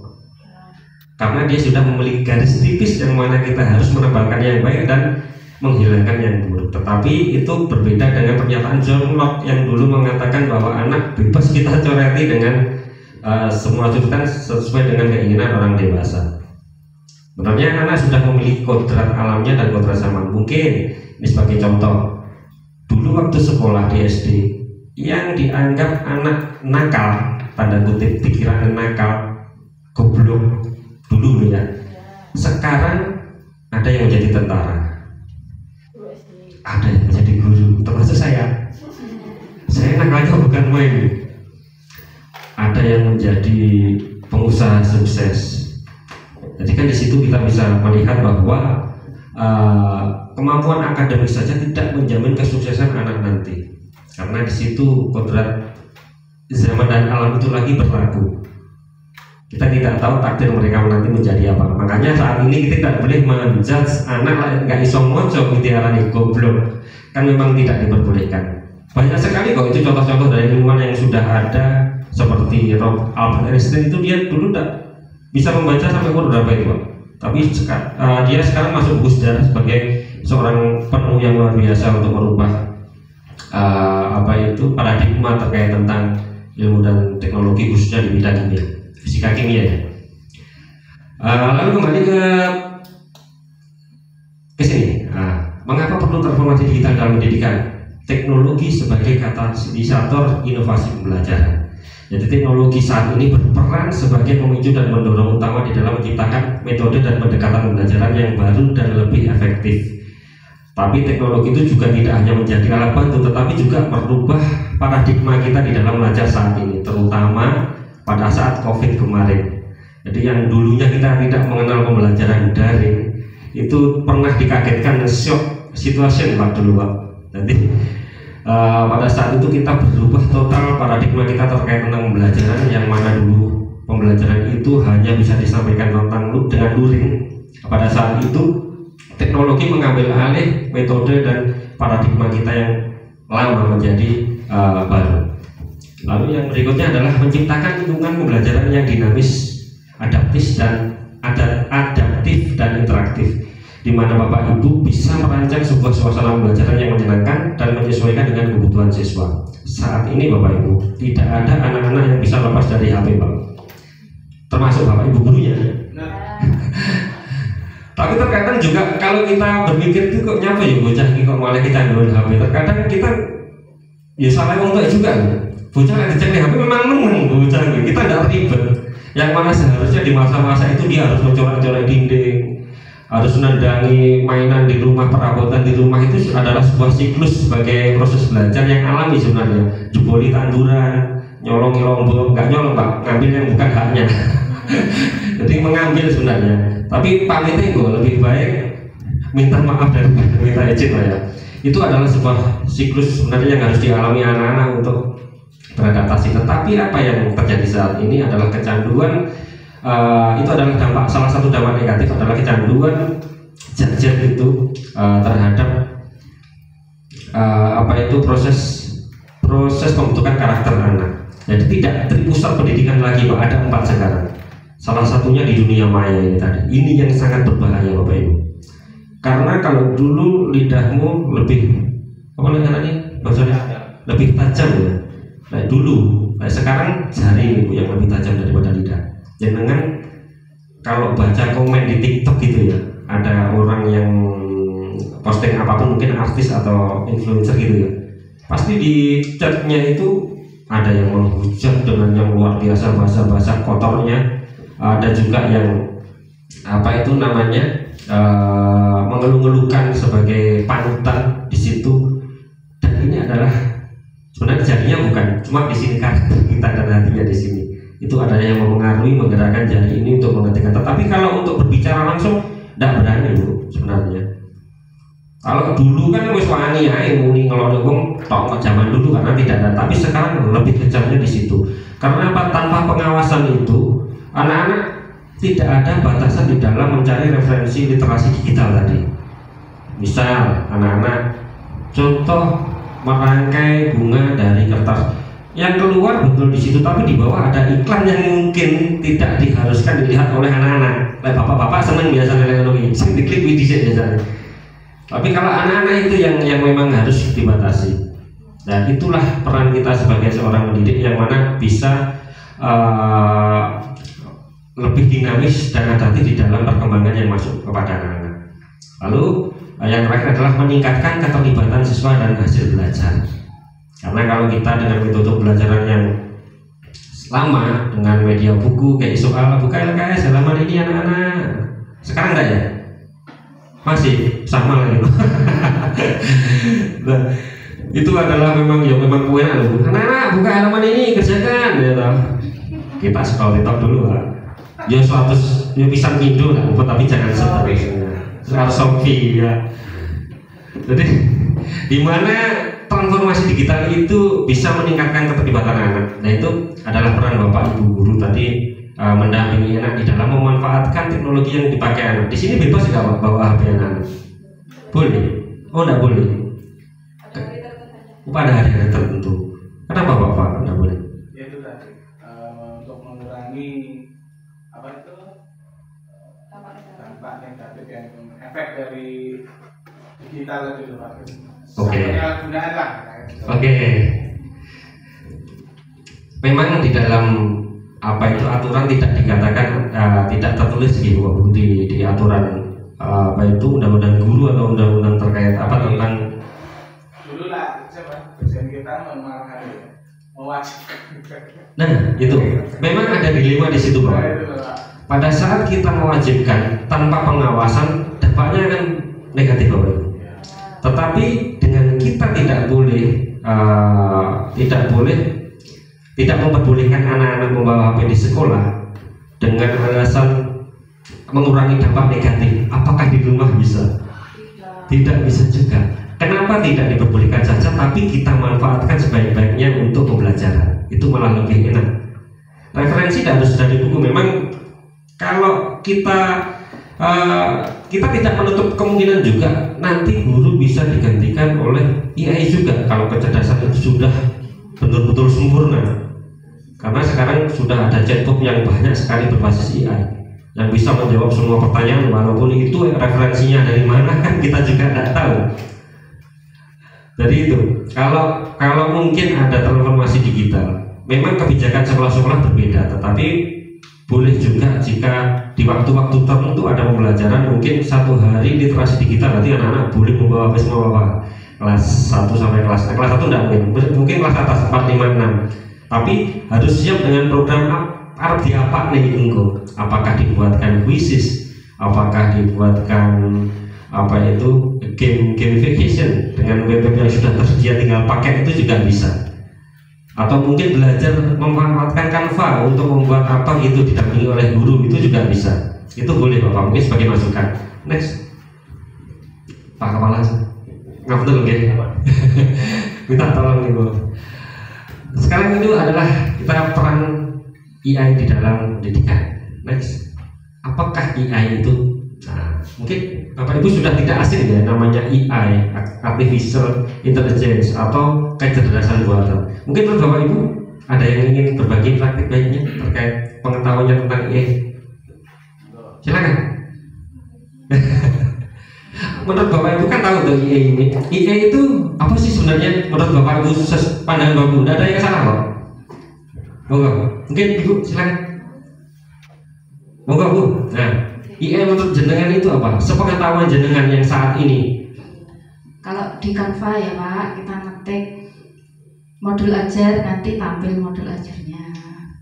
karena dia sudah memiliki garis tipis yang mana kita harus menebalkan yang baik dan menghilangkan yang buruk. Tetapi itu berbeda dengan pernyataan John Locke yang dulu mengatakan bahwa anak bebas kita coreti dengan semua jurusan sesuai dengan keinginan orang dewasa. Sebenarnya anak sudah memiliki kodrat alamnya dan kodrat zaman. Mungkin ini sebagai contoh, dulu waktu sekolah di SD yang dianggap anak nakal, tanda kutip dikira nakal, goblok dulu ya. Sekarang ada yang menjadi tentara, ada yang menjadi guru, termasuk saya. Saya nakalnya bukan main. Ada yang menjadi pengusaha sukses. Jadi kan di situ kita bisa melihat bahwa kemampuan akademik saja tidak menjamin kesuksesan anak nanti, karena di situ kodrat zaman dan alam itu lagi berlaku. Kita tidak tahu takdir mereka nanti menjadi apa. Makanya saat ini kita tidak boleh menjudge anak nggak iso moco diarani goblok, kan memang tidak diperbolehkan. Banyak sekali kok itu contoh-contoh dari ilmuwan yang sudah ada, seperti Albert Einstein itu dia dulu tidak bisa membaca sampai umur berapa itu, Pak. Tapi dia sekarang masuk buku sejarah sebagai seorang penuh yang luar biasa untuk merubah paradigma terkait tentang ilmu dan teknologi, khususnya di bidang kimia, fisika kimia ya. Lalu kembali ke sini. Mengapa perlu transformasi digital dalam pendidikan? Teknologi sebagai katalisator inovasi pembelajaran. Jadi teknologi saat ini berperan sebagai pemicu dan pendorong utama di dalam menciptakan metode dan pendekatan pembelajaran yang baru dan lebih efektif. Tapi teknologi itu juga tidak hanya menjadi alat bantu, tetapi juga merubah paradigma kita di dalam belajar saat ini, terutama pada saat COVID kemarin. Jadi yang dulunya kita tidak mengenal pembelajaran daring, itu pernah dikagetkan shock situation Pak dulu Pak. Jadi pada saat itu kita berubah total paradigma kita terkait tentang pembelajaran, yang mana dulu pembelajaran itu hanya bisa disampaikan tentang dengan luring. Pada saat itu teknologi mengambil alih metode dan paradigma kita yang lama menjadi baru. Lalu yang berikutnya adalah menciptakan lingkungan pembelajaran yang dinamis, adaptif dan interaktif, di mana Bapak Ibu bisa merancang sebuah suasana pembelajaran yang menyenangkan dan menyesuaikan dengan kebutuhan siswa. Saat ini Bapak Ibu tidak ada anak-anak yang bisa lepas dari HP Pak, termasuk Bapak Ibu gurunya. Tapi terkadang juga kalau kita berpikir itu kok nyapa ya bocah ini kok malah kita nggunakan HP. Terkadang kita ya salah untuk juga. Bocah yang dicek di HP memang menang bocah kita tidak ribet. Yang mana seharusnya di masa-masa itu dia harus mencoret-coret dinding, harus menandangi mainan di rumah, perabotan di rumah. Itu adalah sebuah siklus sebagai proses belajar yang alami sebenarnya. Jeboli tanduran, nyolongi lombok, nggak nyolong Pak, ngambil yang bukan haknya. Jadi mengambil sebenarnya. Tapi pamitnya gue lebih baik minta maaf dan minta izin lah ya. Itu adalah sebuah siklus sebenarnya yang harus dialami anak-anak untuk beradaptasi. Tetapi apa yang terjadi saat ini adalah kecanduan. Itu adalah salah satu dampak negatif adalah kecanduan gadget itu terhadap proses pembentukan karakter anak. Jadi tidak terpusat pendidikan lagi Pak, ada 4 sekarang. Salah satunya di dunia maya ini tadi. Ini yang sangat berbahaya Bapak Ibu. Karena kalau dulu lidahmu lebih lebih tajam ya. Nah, dulu, sekarang jari Ibu yang lebih tajam daripada lidah. Jangan kalau baca komen di TikTok gitu ya, ada orang yang posting apapun, mungkin artis atau influencer gitu ya, pasti di chatnya itu ada yang menghujat dengan yang luar biasa, bahasa kotornya. Ada juga yang mengeluh-ngeluhkan sebagai panutan di situ. Dan ini adalah sebenarnya jadinya bukan cuma di sini karakter kita dan hatinya di sini. Itu ada yang mempengaruhi, menggerakkan jari ini untuk menghentikan. Tetapi kalau untuk berbicara langsung tidak berani Bu sebenarnya. Kalau dulu kan wis wani ae muni ngelodok wong tok zaman dulu karena tidak ada. Tapi sekarang lebih kejamnya di situ. Karena apa? Tanpa pengawasan itu anak-anak tidak ada batasan di dalam mencari referensi literasi digital tadi. Misal anak-anak contoh merangkai bunga dari kertas yang keluar betul di situ, tapi di bawah ada iklan yang mungkin tidak diharuskan dilihat oleh anak-anak. Bapak-bapak senang biasanya teknologi, sing diklik widget biasanya. Tapi kalau anak-anak itu yang memang harus dibatasi. Dan itulah peran kita sebagai seorang pendidik yang mana bisa lebih dinamis dan adaptif di dalam perkembangan yang masuk kepada anak-anak. Lalu yang terakhir adalah meningkatkan keterlibatan siswa dan hasil belajar. Karena kalau kita dengan metode pembelajaran yang lama dengan media buku kayak soal buka LKS halaman ini anak-anak, sekarang enggak ya? Masih sama lagi. Nah, itu adalah memang kewenangan loh. Anak-anak buka halaman ini kerjakan ya. Kita scroll TikTok dulu lah. Ya 100 ya pisang kindo lah, tapi jangan seterusnya. Harus sofi ya. Jadi di mana transformasi digital itu bisa meningkatkan keterlibatan anak. Nah itu adalah peran Bapak Ibu guru tadi mendampingi anak di dalam memanfaatkan teknologi yang dipakai anak. Di sini bebas nggak Pak bawa HP anak? Boleh? Oh nggak boleh. Pada hari-hari tertentu. Kenapa Bapak nggak boleh? Ya itu tadi untuk mengurangi apa itu dampak negatif yang efek dari digital itu Pak. Oke. Penyalahgunaan lah. Oke. Memang di dalam apa itu aturan tidak dikatakan tidak tertulis di aturan apa itu undang-undang guru atau undang-undang terkait apa tentang dulu lah siapa presiden kita mewajibkan. Nah itu memang ada dilema di situ Pak. Pada saat kita mewajibkan tanpa pengawasan dampaknya akan negatif Bapak. Tetapi dengan kita tidak memperbolehkan anak-anak membawa HP di sekolah dengan alasan mengurangi dampak negatif, apakah di rumah bisa? Tidak bisa juga. Kenapa tidak diperbolehkan saja, tapi kita manfaatkan sebaik-baiknya untuk pembelajaran? Itu malah lebih enak. Referensi tidak harus dari buku. Memang kalau kita tidak menutup kemungkinan juga nanti guru bisa digantikan oleh AI juga kalau kecerdasan itu sudah betul-betul sempurna. Karena sekarang sudah ada chatbot yang banyak sekali berbasis AI yang bisa menjawab semua pertanyaan, walaupun itu referensinya dari mana kan kita juga tidak tahu. Jadi itu kalau mungkin ada transformasi digital, memang kebijakan sekolah-sekolah berbeda, tetapi boleh juga jika di waktu-waktu tertentu ada pembelajaran, mungkin satu hari literasi digital, berarti anak-anak boleh membawa semua kelas 1 sampai kelas 1 tidak mungkin kelas atas 4, 5, 6, tapi harus siap dengan program arep diapa nih engko. Apakah dibuatkan quizzes, apakah dibuatkan apa itu gamification dengan web yang sudah tersedia tinggal pakai, itu juga bisa. Atau mungkin belajar memanfaatkan Canva untuk membuat apa gitu didampingi oleh guru, itu juga bisa. Itu boleh Bapak, mungkin sebagai masukan. Next Pak Kepala nggak betul oke. Minta tolong nih Bapak. Sekarang itu adalah kita peran AI di dalam pendidikan. Next, apakah AI itu? Nah, mungkin Bapak Ibu sudah tidak asing ya namanya AI, artificial intelligence atau kecerdasan buatan. Mungkin menurut Bapak Ibu ada yang ingin berbagi praktik baiknya terkait pengetahuannya tentang AI? Silakan. Menurut Bapak Ibu kan tahu tuh AI ini. AI itu apa sih sebenarnya menurut Bapak Ibu, pandangan Bapak Ibu? Tidak ada yang salah kok. Monggo, mungkin Ibu silakan. Monggo Bu. Nah, AI menurut jenengan itu apa? Sepengetahuan jenengan yang saat ini. Kalau di Canva ya Pak, kita ngetik modul ajar, nanti tampil modul ajarnya.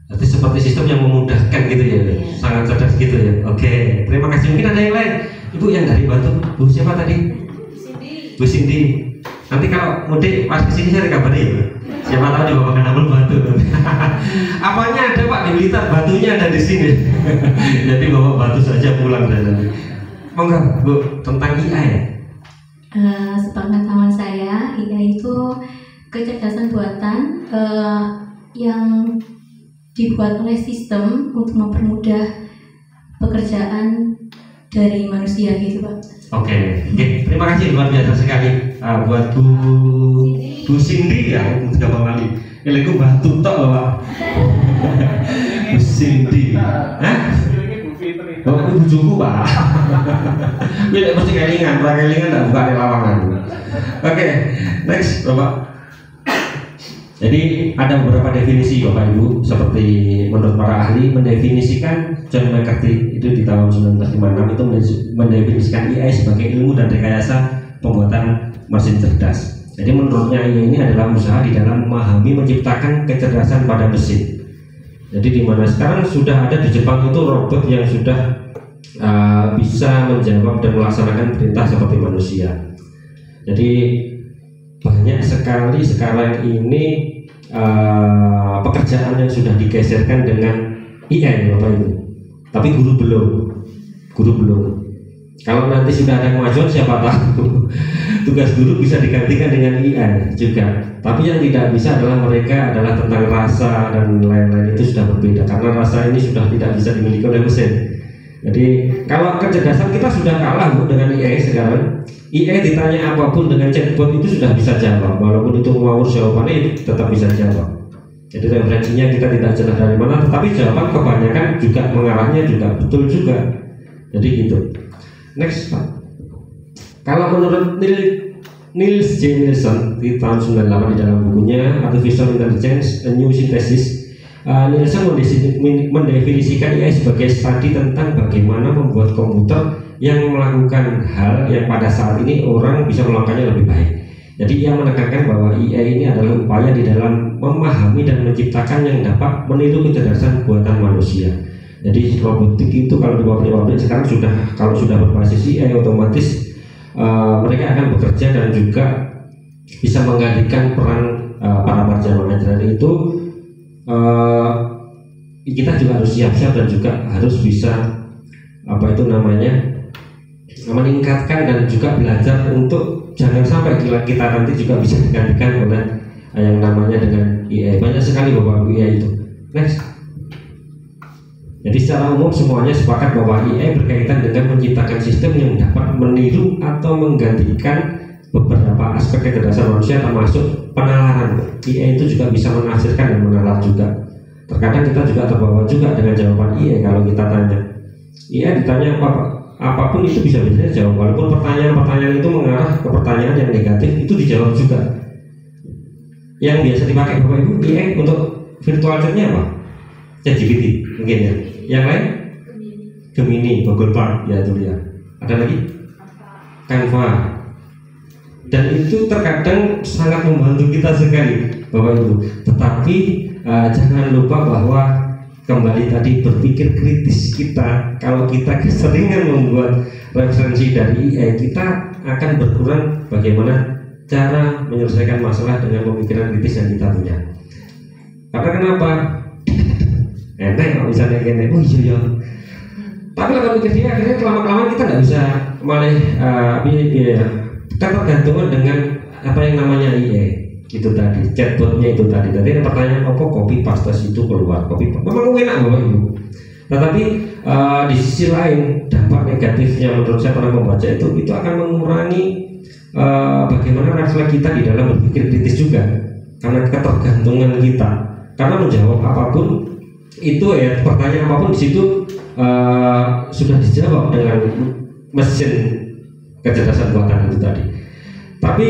Berarti seperti sistem yang memudahkan gitu ya, sangat cerdas gitu ya. Oke, terima kasih. Mungkin ada yang lain, Ibu yang dari Batu, Bu siapa tadi? Bu Cindy. Nanti kalau mudik pas kesini saya kabari ya. Siapa tahu di Bapak Kanabel Batu. Apanya ada Pak di Blitar, batunya ada di sini. Jadi Bapak Batu saja pulang dan monggo Bu tentang AI. Sepengetahuan saya, AI itu kecerdasan buatan yang dibuat oleh sistem untuk mempermudah pekerjaan dari manusia gitu Pak. Oke, terima kasih luar biasa sekali buat Bu Cindy ya, sudah kali. Ini Batu tok loh Pak. Bu Cindy. Hah? Oh, itu bujuku Pak. Bila mesti kelingan tak buka di lawangan. Oke, next Bapak. Jadi ada beberapa definisi Bapak Ibu, seperti menurut para ahli mendefinisikan John McCarthy itu di tahun 1956 itu mendefinisikan AI sebagai ilmu dan rekayasa pembuatan mesin cerdas. Jadi menurutnya ini adalah usaha di dalam memahami menciptakan kecerdasan pada mesin. Jadi di mana sekarang sudah ada di Jepang itu robot yang sudah bisa menjawab dan melaksanakan perintah seperti manusia. Jadi banyak sekali sekarang ini pekerjaan yang sudah digeserkan dengan AI Bapak Ibu. Tapi guru belum. Kalau nanti sudah ada kemajuan siapa tahu tugas guru bisa digantikan dengan AI juga. Tapi yang tidak bisa adalah mereka adalah tentang rasa dan lain-lain, itu sudah berbeda karena rasa ini sudah tidak bisa dimiliki oleh mesin. Jadi kalau kecerdasan kita sudah kalah Bu dengan AI sekarang. AI ditanya apapun dengan chatbot itu sudah bisa jawab, walaupun itu ngawur jawabannya tetap bisa jawab. Jadi referensinya kita tidak jelas dari mana, tetapi jawaban kebanyakan juga mengarahnya juga betul juga. Jadi gitu. Next Pak. Kalau menurut Niels J. Nielsen di tahun 98 di dalam bukunya Artificial Intelligence: A New Synthesis, Nielsen mendefinisikan AI sebagai studi tentang bagaimana membuat komputer yang melakukan hal yang pada saat ini orang bisa melakukannya lebih baik. Jadi ia menekankan bahwa AI ini adalah upaya di dalam memahami dan menciptakan yang dapat meniru kecerdasan buatan manusia. Jadi robotik itu kalau di pabrik sekarang sudah berbasis AI, otomatis mereka akan bekerja dan juga bisa menggantikan peran para pekerja mengajar. Itu kita juga harus siap-siap dan juga harus bisa meningkatkan dan juga belajar untuk jangan sampai kita nanti juga bisa digantikan oleh yang namanya dengan AI. Banyak sekali Bapak AI itu. Next. Jadi secara umum semuanya sepakat bahwa AI berkaitan dengan menciptakan sistem yang dapat meniru atau menggantikan beberapa aspek kecerdasan manusia, termasuk penalaran. AI itu juga bisa menafsirkan dan menalar juga. Terkadang kita juga terbawa juga dengan jawaban AI kalau kita tanya. AI ditanya apapun itu bisa jawab, walaupun pertanyaan itu mengarah ke pertanyaan yang negatif itu dijawab juga. Yang biasa dipakai Bapak Ibu AI untuk virtual chatnya apa? ChatGPT mungkin ya. Yang lain? Gemini, Google Bard ya itu ya. Ada lagi? Canva. Dan itu terkadang sangat membantu kita sekali Bapak Ibu. Tetapi jangan lupa bahwa kembali tadi berpikir kritis kita, kalau kita keseringan membuat referensi dari AI, kita akan berkurang bagaimana cara menyelesaikan masalah dengan pemikiran kritis yang kita punya. Karena kenapa? Enak kalau misalnya gini, oh iya. Tapi kalau mikir dia akhirnya lama-kelamaan kita nggak bisa malah ketergantungan dengan apa yang namanya AI. Itu tadi, chatbotnya itu tadi. Tadi ada pertanyaan apa copy paste itu keluar, memang enak Bapak Ibu. Tetapi di sisi lain dampak negatifnya menurut saya pernah membaca itu akan mengurangi bagaimana refleks kita di dalam berpikir kritis juga, karena ketergantungan kita. Karena menjawab apapun itu pertanyaan apapun di situ sudah dijawab dengan mesin kecerdasan buatan itu tadi. Tapi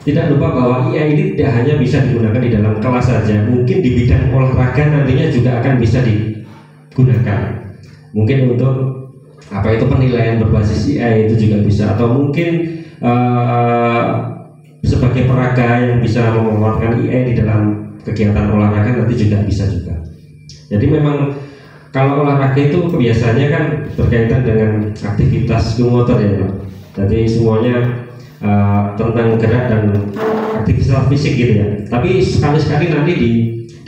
tidak lupa bahwa AI ini tidak hanya bisa digunakan di dalam kelas saja, mungkin di bidang olahraga nantinya juga akan bisa digunakan. Mungkin untuk penilaian berbasis AI itu juga bisa, atau mungkin sebagai peraga yang bisa memanfaatkan AI di dalam kegiatan olahraga nanti juga bisa juga. Jadi memang kalau olahraga itu kebiasaannya kan berkaitan dengan aktivitas motor ya Pak. Jadi semuanya tentang gerak dan aktivitas fisik gitu ya. Tapi sekali-sekali nanti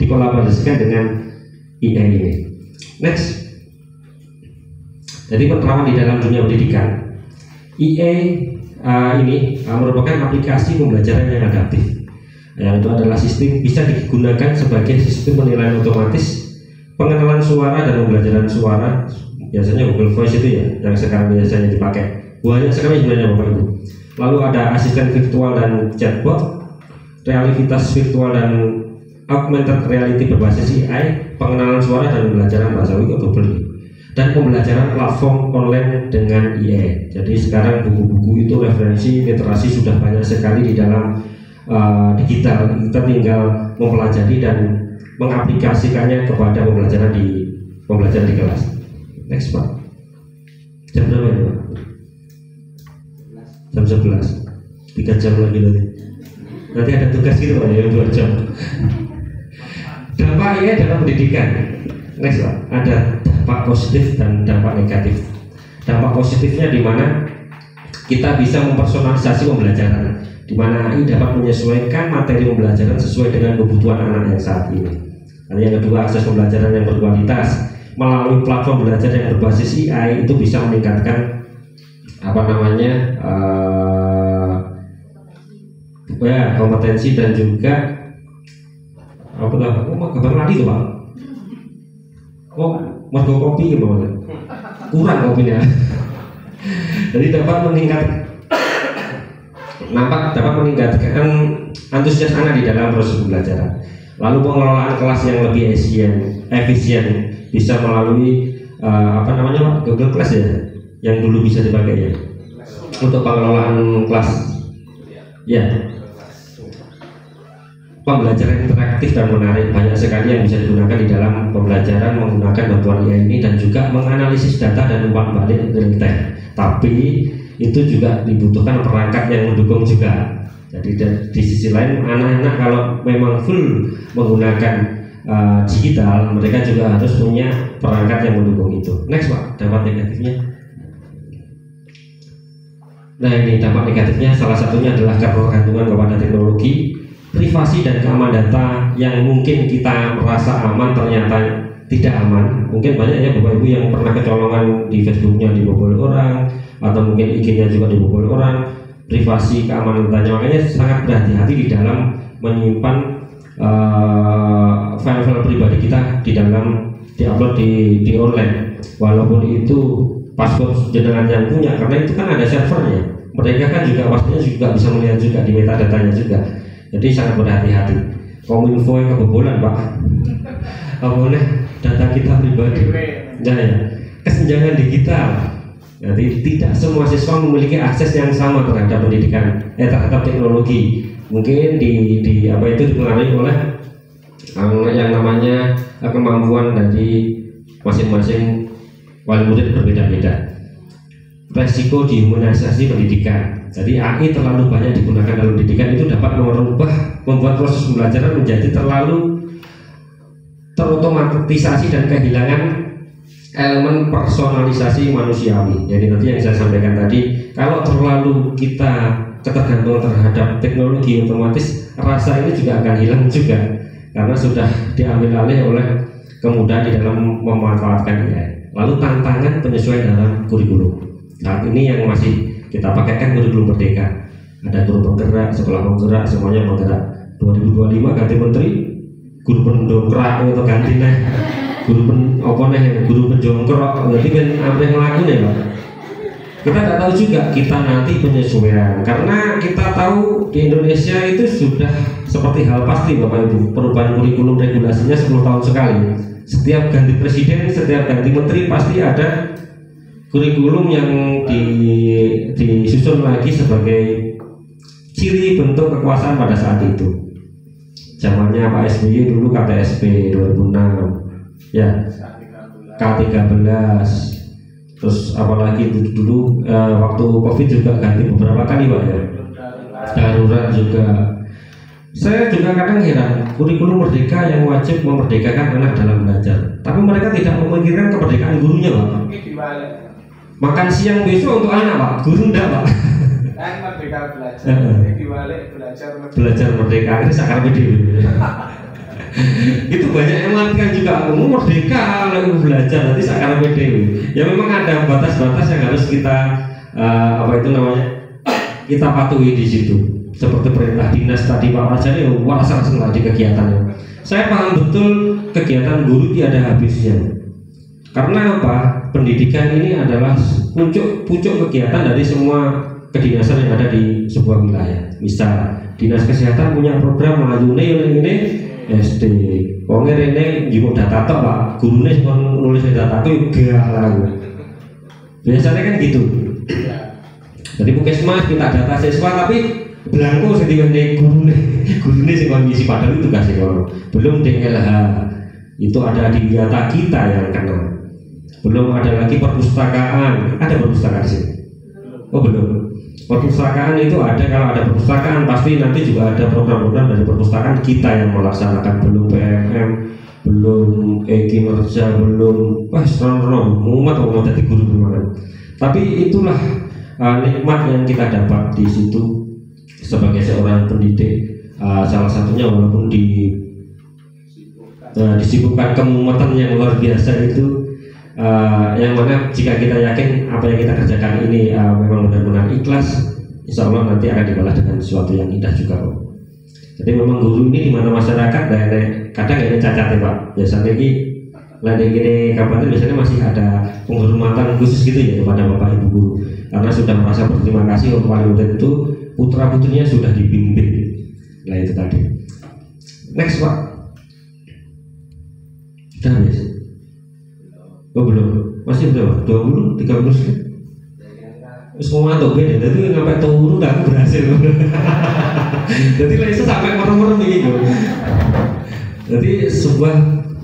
dikolaborasikan dengan AI ini. Next. Jadi penerapan di dalam dunia pendidikan, AI ini merupakan aplikasi pembelajaran yang adaptif. Yang itu adalah sistem bisa digunakan sebagai sistem penilaian otomatis, pengenalan suara dan pembelajaran suara. Biasanya Google Voice itu ya, yang sekarang biasanya dipakai. Banyak sekali sebenarnya Bapak Ibu. Lalu ada asisten virtual dan chatbot, realitas virtual dan augmented reality berbasis AI, pengenalan suara dan pembelajaran bahasa verbally, dan pembelajaran platform online dengan AI. Jadi sekarang buku-buku itu referensi literasi sudah banyak sekali di dalam digital, kita tinggal mempelajari dan mengaplikasikannya kepada pembelajaran di kelas. Next Pak. Jam berapa ini Pak? Jam 11. 3 jam lagi nanti. Nanti ada tugas gitu Pak ya, 2 jam. Dampaknya dalam pendidikan. Next Pak. Ada dampak positif dan dampak negatif. Dampak positifnya di mana kita bisa mempersonalisasi pembelajaran, di mana AI dapat menyesuaikan materi pembelajaran sesuai dengan kebutuhan anak yang saat ini. Dan yang kedua, akses pembelajaran yang berkualitas melalui platform belajar yang berbasis AI itu bisa meningkatkan kompetensi dan juga gambar lagi tuh Pak. Margo kopi gimana? Kurang kopinya. Jadi dapat meningkatkan antusias anak di dalam proses pembelajaran. Lalu pengelolaan kelas yang lebih efisien bisa melalui Google Class ya, yang dulu bisa dipakai ya untuk pengelolaan kelas. Ya, pembelajaran interaktif dan menarik, banyak sekali yang bisa digunakan di dalam pembelajaran menggunakan bantuan AI ini dan juga menganalisis data dan umpan balik real time. Tapi itu juga dibutuhkan perangkat yang mendukung juga. Jadi di sisi lain anak-anak kalau memang full menggunakan digital, mereka juga harus punya perangkat yang mendukung itu. Next Pak, dampak negatifnya. Nah ini dampak negatifnya salah satunya adalah ketergantungan kepada teknologi, privasi dan keamanan data yang mungkin kita merasa aman ternyata tidak aman. Mungkin banyak ya Bapak Ibu yang pernah kecolongan di Facebooknya dibobol orang, atau mungkin IG-nya juga dibobol orang. Privasi, keamanan datanya, makanya sangat berhati-hati di dalam menyimpan file-file pribadi kita di dalam diupload di online. Walaupun itu password jenengan yang punya, karena itu kan ada servernya. Mereka kan juga pastinya juga bisa melihat juga di metadatanya juga. Jadi sangat berhati-hati. Kominfo yang kebobolan Pak. Boleh data kita pribadi. Ya, kesenjangan digital. Jadi tidak semua siswa memiliki akses yang sama terhadap pendidikan, terhadap teknologi. Mungkin dipengaruhi oleh yang namanya kemampuan dari masing-masing wali murid berbeda-beda. Resiko dehumanisasi pendidikan. Jadi AI terlalu banyak digunakan dalam pendidikan itu dapat membuat proses pembelajaran menjadi terlalu terotomatisasi dan kehilangan elemen personalisasi manusiawi. Jadi nanti yang saya sampaikan tadi, kalau terlalu kita ketergantungan terhadap teknologi, otomatis rasa ini juga akan hilang juga, karena sudah diambil alih oleh kemudahan di dalam memanfaatkan AI. Lalu tantangan penyesuaian dalam kurikulum. Saat ini yang masih kita pakai kan kurikulum merdeka. Ada guru penggerak, sekolah penggerak, semuanya penggerak. 2025 ganti menteri, guru pendongkrak atau ganti guru penjongkrok, berarti kan apa yang ngelakuin ya Pak. Kita tidak tahu juga kita nanti penyesuaian, karena kita tahu di Indonesia itu sudah seperti hal pasti Bapak Ibu, perubahan kurikulum regulasinya 10 tahun sekali. Setiap ganti presiden, setiap ganti menteri pasti ada kurikulum yang disusun lagi sebagai ciri bentuk kekuasaan pada saat itu. Zamannya Pak SBY dulu KTSP 2006. Ya, K13, terus apalagi dulu waktu COVID juga ganti beberapa kali Pak ya, darurat juga. Saya juga kadang heran, kurikulum merdeka yang wajib memerdekakan anak dalam belajar, tapi mereka tidak memikirkan kemerdekaan gurunya Pak. Makan siang besok untuk anak Pak, guru enggak Pak. Kan merdeka belajar, belajar merdeka, ini sakar pede. Itu banyak yang mengatakan juga merdeka lalu belajar nanti sakar PD. Ya memang ada batas-batas yang harus kita kita patuhi di situ. Seperti perintah dinas tadi Pak Rajani, waras-waras di kegiatannya. Saya paham betul kegiatan guru tiada habisnya. Karena apa? Pendidikan ini adalah pucuk kegiatan dari semua kedinasan yang ada di sebuah wilayah. Misal dinas kesehatan punya program melayuni ini SD, wong rene njupuk data tok Pak, gurune nulis data tok juga lalu. Biasanya kan gitu. Jadi puskesmas kita data siswa, tapi belangko sing diwene gurune sing kon ngisi padahal itu kasih kono. Belum DLH itu ada di data kita yang kena. Belum ada lagi perpustakaan. Ada perpustakaan di sini? Oh belum. Perpustakaan itu ada, kalau ada perpustakaan pasti nanti juga ada program-program dari perpustakaan kita yang melaksanakan. Belum PMM, belum kinerja, belum umat mau jadi guru gimana. Tapi itulah nikmat yang kita dapat di situ sebagai seorang pendidik. Salah satunya walaupun disibukkan kemumetan yang luar biasa itu, yang mana jika kita yakin apa yang kita kerjakan ini memang benar-benar ikhlas, insya Allah nanti akan dibalas dengan sesuatu yang indah juga. Jadi memang guru ini di mana masyarakat kadang ini cacat ya Pak. Biasanya ini landing ini kabupaten biasanya masih ada penghormatan khusus gitu ya kepada Bapak Ibu guru, karena sudah merasa berterima kasih untuk wali murid itu putra putrinya sudah dibimbing. Nah itu tadi. Next Pak. Sudah habis. Oh belum, masih berapa? 20, 30 sih. Terus mau ngantuk beda, jadi sampai turun aku berhasil. Jadi langsung sampai merem-merem gitu. Jadi sebuah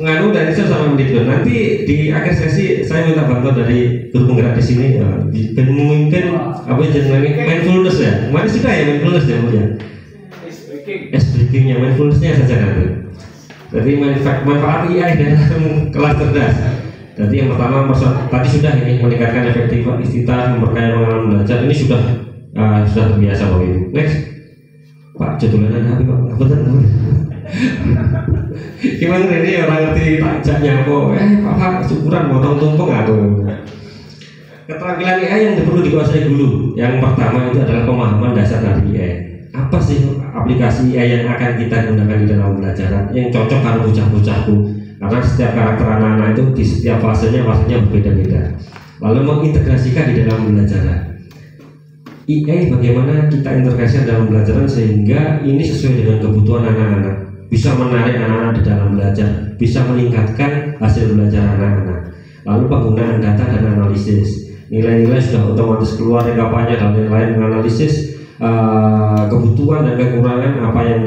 nganu dari saya sama mendikbud. Nanti di akhir sesi saya minta bantuan dari guru penggerak di sini ya. Mungkin apa jenenge mindfulness ya. Kemarin sudah ya mindfulness ya Bu ya. Ice breakingnya mindfulnessnya saja nanti. Jadi manfaat AI dalam kelas cerdas. Jadi yang pertama tadi sudah ini meningkatkan efektivitas, memperkaya pengalaman belajar. Ini sudah terbiasa Pak ini. Next, Pak judulnya apa Pak? Betul. Gimana ini orang ngerti takjak nyampo? Pak syukuran motong tumpeng aku. Keterampilan AI yang perlu dikuasai dulu. Yang pertama itu adalah pemahaman dasar dari AI. Apa sih aplikasi AI yang akan kita gunakan di dalam pembelajaran yang cocok kalau bocah-bocahku? Karena setiap karakter anak-anak itu di setiap fasenya berbeda-beda. Lalu mengintegrasikan di dalam pembelajaran. AI bagaimana kita integrasikan dalam pembelajaran sehingga ini sesuai dengan kebutuhan anak-anak, bisa menarik anak-anak di dalam belajar, bisa meningkatkan hasil belajar anak-anak. Lalu penggunaan data dan analisis, nilai-nilai sudah otomatis keluar rekapannya dan lain-lain, menganalisis kebutuhan dan kekurangan apa yang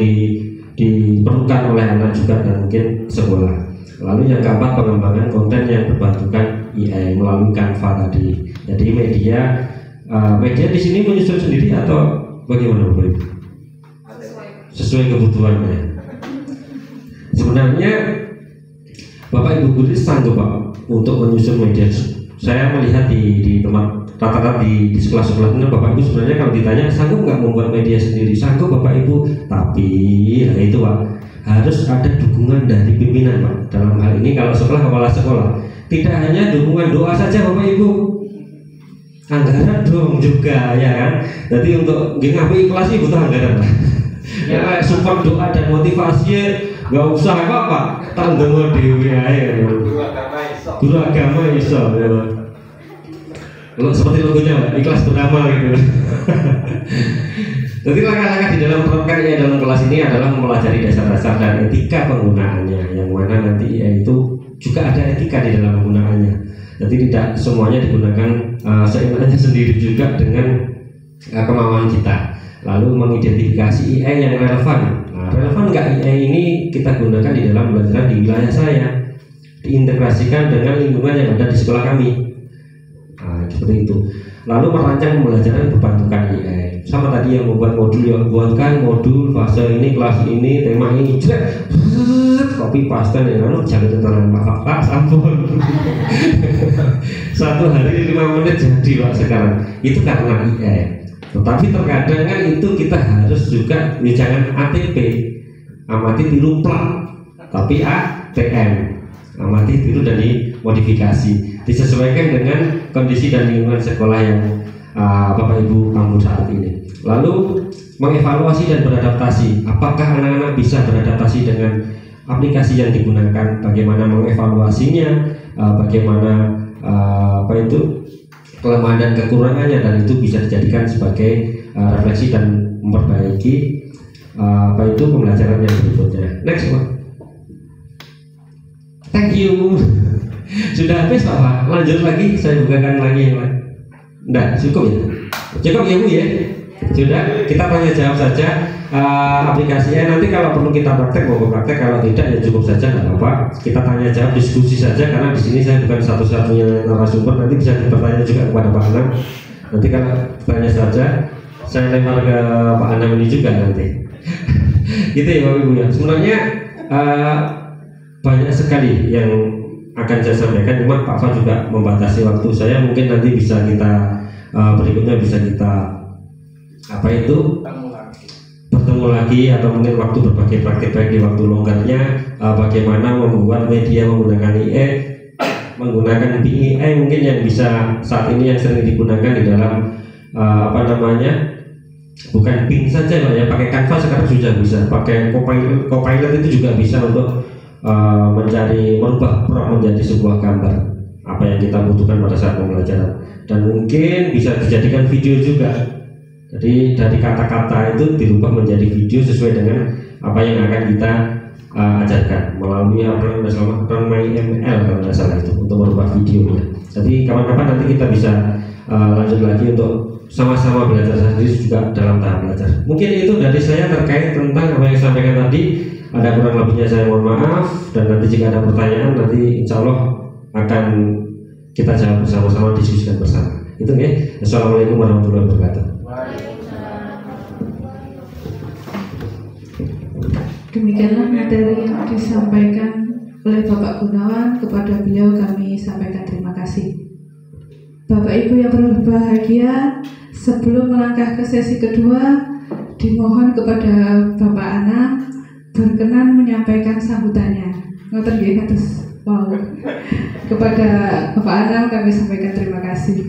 diperlukan oleh anak juga dan mungkin sekolah. Lalu yang keempat, pengembangan konten yang berbentukan AI melalui Canva tadi. Jadi media di sini menyusun sendiri atau bagaimana Bapak Ibu? Sesuai kebutuhannya. Sebenarnya Bapak Ibu guru sanggup Pak untuk menyusun media. Saya melihat di tempat rata-rata di sekolah-sekolah ini Bapak Ibu sebenarnya kalau ditanya sanggup nggak membuat media sendiri, sanggup Bapak Ibu. Tapi ya itu Pak, harus ada dukungan dari pimpinan Pak. Dalam hal ini kalau kepala sekolah tidak hanya dukungan doa saja Bapak Ibu, anggaran dong juga ya kan. Jadi untuk ngapain ikhlas sih butuh anggaran Pak. Ya support doa dan motivasi nggak usah apa-apa, tanggung dewi aja. Guru agama iso ya. Seperti logonya ikhlas beramal gitu. Jadi langkah-langkah di dalam menerapkan AI dalam kelas ini adalah mempelajari dasar-dasar dan etika penggunaannya, yang mana nanti AI itu juga ada etika di dalam penggunaannya. Jadi tidak semuanya digunakan seenaknya sendiri, juga dengan kemauan kita. Lalu mengidentifikasi AI yang relevan. Relevan nggak AI ini kita gunakan di dalam pembelajaran di wilayah saya, diintegrasikan dengan lingkungan yang ada di sekolah kami. Seperti itu. Lalu merancang pembelajaran berbentukan AI. Sama tadi yang membuat modul, yang buatkan modul fase ini, kelas ini, tema ini, copy paste yang jangan tentang Pak sampun. 1 hari 5 menit jadi Pak sekarang. Itu karena AI. Tetapi terkadang kan itu kita harus juga jangan ATP, amati tiru plak, tapi ATM, amati tiru dan dimodifikasi, disesuaikan dengan kondisi dan lingkungan sekolah yang Bapak Ibu kamu saat ini. Lalu mengevaluasi dan beradaptasi, apakah anak-anak bisa beradaptasi dengan aplikasi yang digunakan, bagaimana mengevaluasinya, bagaimana kelemahan dan kekurangannya, dan itu bisa dijadikan sebagai refleksi dan memperbaiki pembelajaran yang berikutnya. Next Pak. Thank you. Sudah habis Pak? Lanjut lagi, saya bukakan lagi yang lain. Enggak, cukup ya? Cukup ya Bu ya? Sudah, kita tanya jawab saja. Aplikasinya nanti kalau perlu kita praktek, mau praktek, kalau tidak ya cukup saja, nggak apa-apa. Kita tanya jawab, diskusi saja, karena di sini saya bukan satu-satunya narasumber. Nanti bisa bertanya juga kepada Pak Anam. Nanti kalau tanya saja, saya lempar ke Pak Anam ini juga nanti. Gitu ya Bapak Ibu ya. Sebenarnya banyak sekali yang akan saya sampaikan, cuma Pak Fa juga membatasi waktu saya. Mungkin nanti bisa kita berikutnya bisa kita bertemu lagi, atau mungkin waktu berbagi praktik baik di waktu longgarnya, bagaimana membuat media menggunakan IE, menggunakan BIE mungkin yang bisa saat ini yang sering digunakan di dalam bukan Bing saja Pak ya, pakai Canva sekarang sudah bisa, pakai Copilot itu juga bisa untuk merubah prompt menjadi sebuah gambar apa yang kita butuhkan pada saat pembelajaran, dan mungkin bisa dijadikan video juga. Jadi dari kata-kata itu dirubah menjadi video sesuai dengan apa yang akan kita ajarkan melalui ML kalau tidak salah itu, untuk merubah videonya. Jadi kawan-kawan nanti kita bisa lanjut lagi untuk sama-sama belajar sendiri juga dalam tahap belajar. Mungkin itu dari saya terkait tentang apa yang saya sampaikan tadi. Ada kurang lebihnya saya mohon maaf, dan nanti jika ada pertanyaan nanti insya Allah akan kita jawab bersama-sama, diskusikan bersama. Itu ya. Assalamualaikum warahmatullahi wabarakatuh. Demikianlah materi yang disampaikan oleh Bapak Gunawan. Kepada beliau kami sampaikan terima kasih. Bapak Ibu yang berbahagia, sebelum melangkah ke sesi kedua, dimohon kepada Bapak Anam berkenan menyampaikan sambutannya. Ngoten nggih kados wow. Kepada Bapak Anam kami sampaikan terima kasih.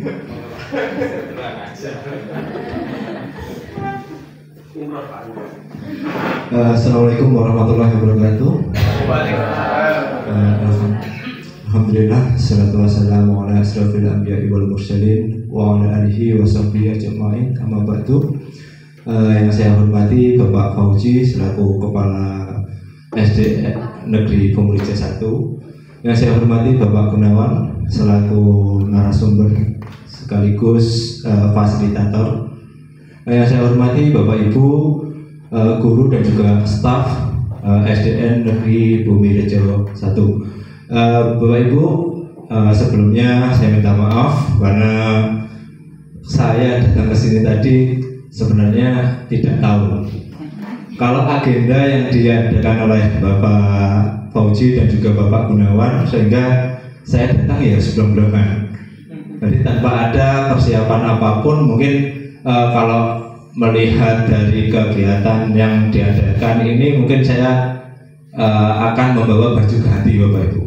Assalamualaikum warahmatullahi wabarakatuh. Alhamdulillah, salatu wassalamu ala asrofil anbiya'i wal mursalin wa ala alihi wa sahbihi ajma'in, amma ba'du. Yang saya hormati Bapak Fauzi selaku Kepala SD Negeri Pemulija 1. Yang saya hormati Bapak Gunawan selaku narasumber sekaligus fasilitator. Yang saya hormati Bapak Ibu guru dan juga staf SDN Negeri Bumirejo 1. Bapak Ibu, sebelumnya saya minta maaf karena saya datang ke sini tadi sebenarnya tidak tahu kalau agenda yang diadakan oleh Bapak Fauzi dan juga Bapak Gunawan, sehingga saya datang ya sebelum-belumnya. Jadi tanpa ada persiapan apapun, mungkin kalau melihat dari kegiatan yang diadakan ini, mungkin saya akan membawa baju ganti Bapak Ibu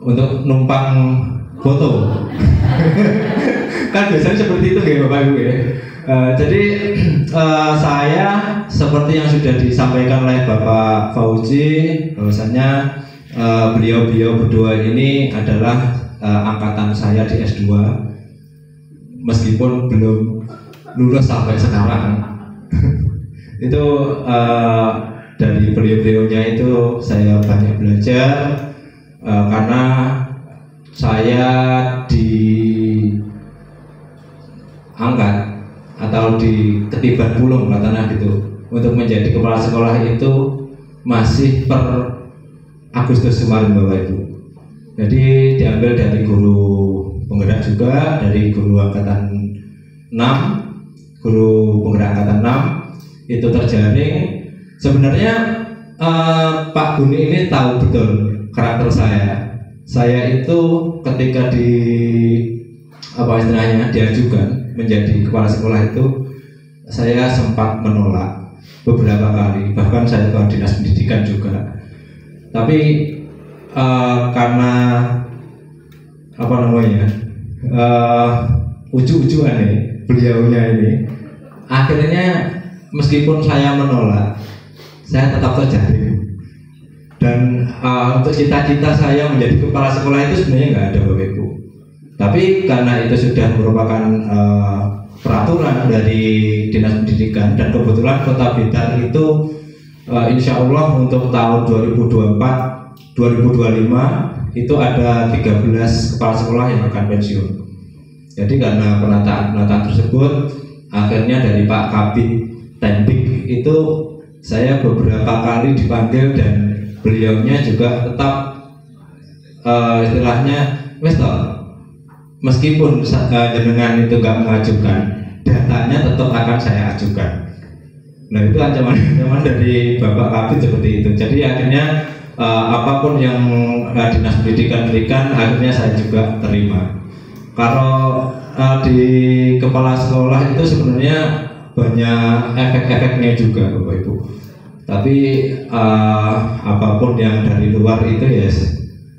untuk numpang foto. Kan biasanya seperti itu ya Bapak Ibu ya. Jadi saya seperti yang sudah disampaikan oleh Bapak Fauzi, bahwasanya beliau berdua ini adalah angkatan saya di S2, meskipun belum lulus sampai sekarang. Itu dari beliau-beliaunya itu saya banyak belajar, karena saya diangkat atau di ketiban pulung katanya gitu untuk menjadi kepala sekolah itu masih per Agustus kemarin Bapak Ibu. Jadi diambil dari guru penggerak juga, dari guru angkatan 6, guru penggerak angkatan 6 itu terjaring. Sebenarnya Pak Guni ini tahu betul karakter saya. Saya itu ketika diajukan menjadi kepala sekolah itu, saya sempat menolak beberapa kali, bahkan saya ke dinas pendidikan juga. Tapi karena ujung-ujungan nih beliaunya ini, akhirnya meskipun saya menolak, saya tetap terjaring. Dan untuk cita-cita saya menjadi kepala sekolah itu sebenarnya nggak ada Bapak Ibu. Tapi karena itu sudah merupakan peraturan dari dinas pendidikan, dan kebetulan Kota Blitar itu insya Allah untuk tahun 2024-2025 itu ada 13 kepala sekolah yang akan pensiun. Jadi karena penataan tersebut akhirnya dari Pak Kabid Tendik itu saya beberapa kali dipanggil dan beliaunya juga tetap istilahnya wes toh, meskipun jenengan itu nggak mengajukan, datanya tetap akan saya ajukan. Nah itu ancaman dari Bapak Kabid seperti itu. Jadi akhirnya apapun yang dinas pendidikan berikan akhirnya saya juga terima. Kalau di kepala sekolah itu sebenarnya banyak efek-efeknya juga Bapak Ibu. Tapi apapun yang dari luar itu ya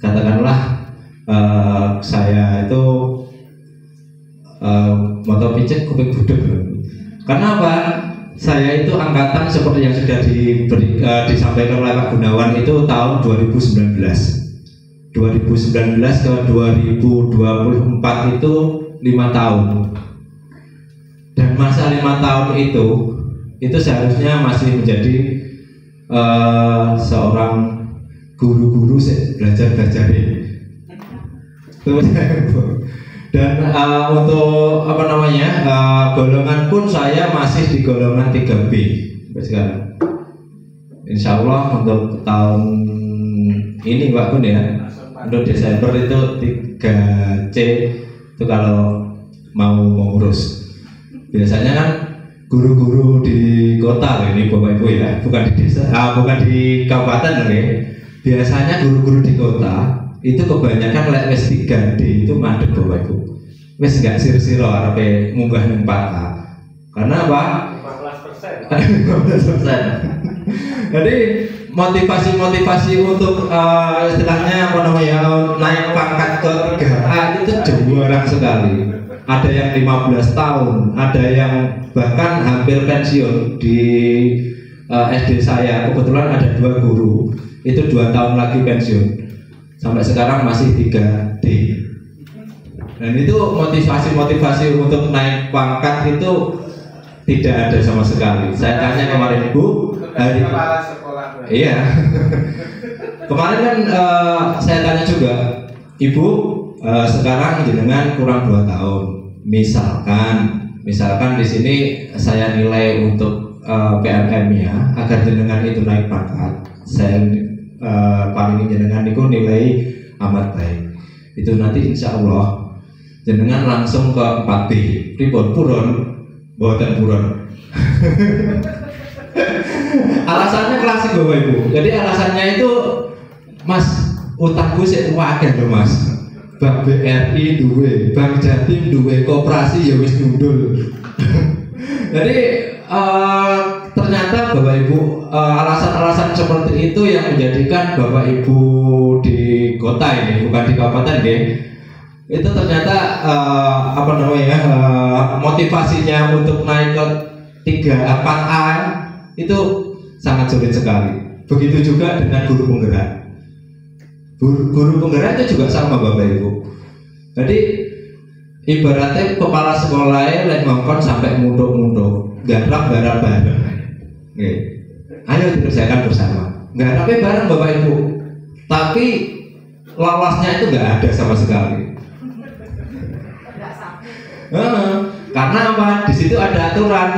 katakanlah saya itu motor picek kuping budek. Karena apa? Saya itu angkatan seperti yang sudah disampaikan oleh Pak Gunawan itu tahun 2019 ke 2024 itu 5 tahun. Dan masa 5 tahun itu seharusnya masih menjadi seorang guru-guru belajar dan untuk apa namanya golongan pun saya masih di golongan 3B sekarang. Insya Allah untuk tahun ini Pak Kun ya, untuk Desember itu 3C itu kalau mau mengurus. Biasanya kan guru-guru di kota ini Bapak Ibu ya, bukan di desa, bukan di kabupaten ya. Biasanya guru-guru di kota itu kebanyakan lek wis 3D itu mandek Bapak Ibu. Wis gak sir-siro arepe munggah ning 4A. Karena apa? 15%. 15%. Jadi motivasi untuk istilahnya apa namanya naik pangkat ke 3A itu jarang sekali. Ada yang 15 tahun, ada yang bahkan hampir pensiun di SD saya. Kebetulan ada 2 guru, itu 2 tahun lagi pensiun. Sampai sekarang masih 3D. Dan itu motivasi untuk naik pangkat itu tidak ada sama sekali. Saya tanya kemarin Bu, kepala sekolah. Iya. Kemarin kan saya tanya juga, Ibu sekarang jenengan kurang 2 tahun. Misalkan di sini saya nilai untuk PMM-nya agar jenengan itu naik pangkat. Saya paling jenengan itu nilai amat baik. Itu nanti insya Allah jenengan langsung ke 4B. Puron, buatan puron. Alasannya klasik Bapak Ibu. Jadi alasannya itu Mas, utangku sik akeh lho Mas. Bank BRI duwe, Bank Jatim duwe, koperasi ya wis ndundul. Jadi ternyata Bapak Ibu alasan-alasan seperti itu yang menjadikan Bapak Ibu di kota ini, bukan di kabupaten deh, itu ternyata apa namanya motivasinya untuk naik ke 4A itu sangat sulit sekali. Begitu juga dengan guru penggerak. Guru penggerak itu juga sama Bapak Ibu. Jadi ibaratnya kepala sekolahnya lek ngongkon sampai munduk-munduk, garap bareng. Nggih. Ayo dikerjakan bersama. Garapnya bareng Bapak Ibu. Tapi lolosnya itu nggak ada sama sekali. Karena apa? Di situ ada aturan.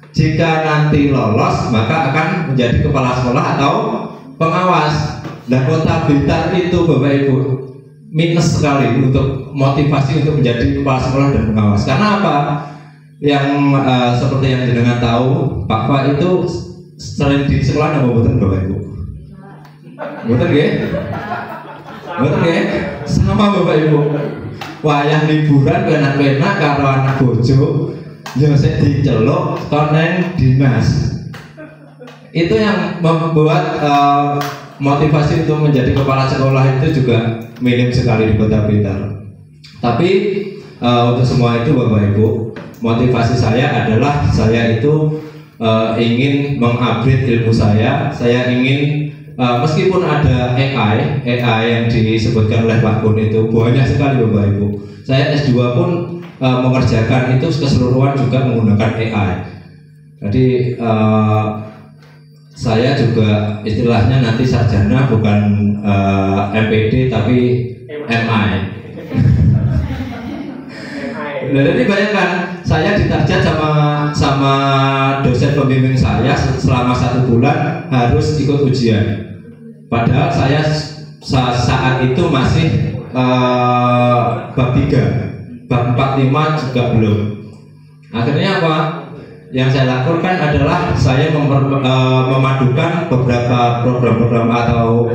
Jika nanti lolos, maka akan menjadi kepala sekolah atau pengawas. Dan Kota Blitar itu Bapak Ibu minus sekali untuk motivasi untuk menjadi kepala sekolah dan pengawas. Karena apa? Yang seperti yang jenengan tahu, Pak Pak itu sering di sekolah nama betul Bapak Ibu. Betul ya? Betul ya? Sama Bapak Ibu. Wayah liburan enak-enak karo anak bojo, yo sik diceluk koneng dinas. Itu yang membuat motivasi untuk menjadi kepala sekolah itu juga minim sekali di Kota Blitar. Tapi untuk semua itu Bapak Ibu, motivasi saya adalah saya itu ingin mengupgrade ilmu saya ingin meskipun ada AI yang disebutkan oleh Pak Kun itu banyak sekali Bapak Ibu. Saya S2 pun mengerjakan itu keseluruhan juga menggunakan AI. Jadi saya juga istilahnya nanti sarjana bukan MPD tapi MI. Nah, jadi bayangkan saya ditarget sama dosen pembimbing saya selama 1 bulan harus ikut ujian. Padahal saya saat itu masih bab 3, bab 4, 5 juga belum. Akhirnya apa? Yang saya lakukan adalah saya memadukan beberapa program-program atau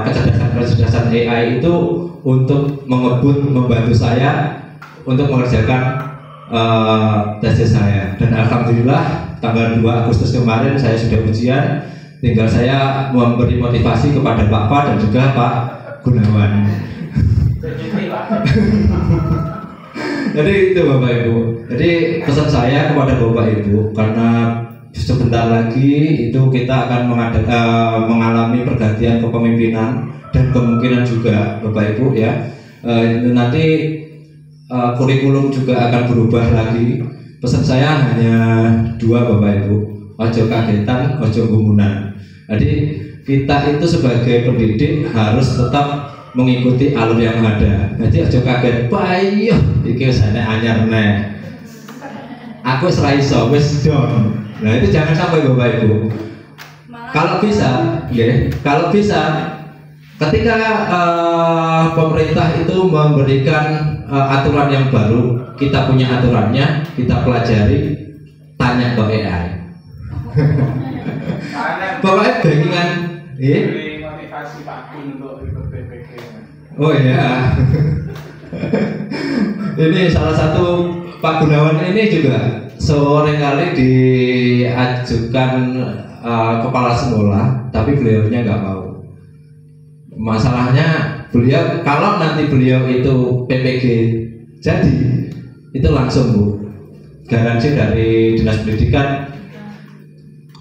kecerdasan AI itu untuk membantu saya untuk mengerjakan tesis saya. Dan alhamdulillah tanggal 2 Agustus kemarin saya sudah ujian. Tinggal saya memberi motivasi kepada Pak Fa dan juga Pak Gunawan. Jadi itu Bapak Ibu. Jadi pesan saya kepada Bapak Ibu, karena sebentar lagi itu kita akan mengalami pergantian kepemimpinan dan kemungkinan juga Bapak Ibu ya nanti kurikulum juga akan berubah lagi. Pesan saya hanya 2 Bapak Ibu, ojo kagetan, ojo gumunan. Jadi kita itu sebagai pendidik harus tetap mengikuti alur yang ada. Jadi aja kaget, "Payo, iki wis anyar neh. Aku wis ra iso, wis down." Nah, itu jangan sampai Bapak Ibu. Kalau bisa, kalau bisa ketika pemerintah itu memberikan aturan yang baru, kita punya aturannya, kita pelajari, tanya ke AI. Bapak Ibu backingan, motivasi Pak Gun untuk ikut PPK. Oh iya. Ini salah satu Pak Gunawan ini juga sore kali diajukan kepala sekolah, tapi beliaunya nggak mau. Masalahnya beliau, kalau nanti beliau itu PPG jadi, itu langsung Bu, garansi dari Dinas Pendidikan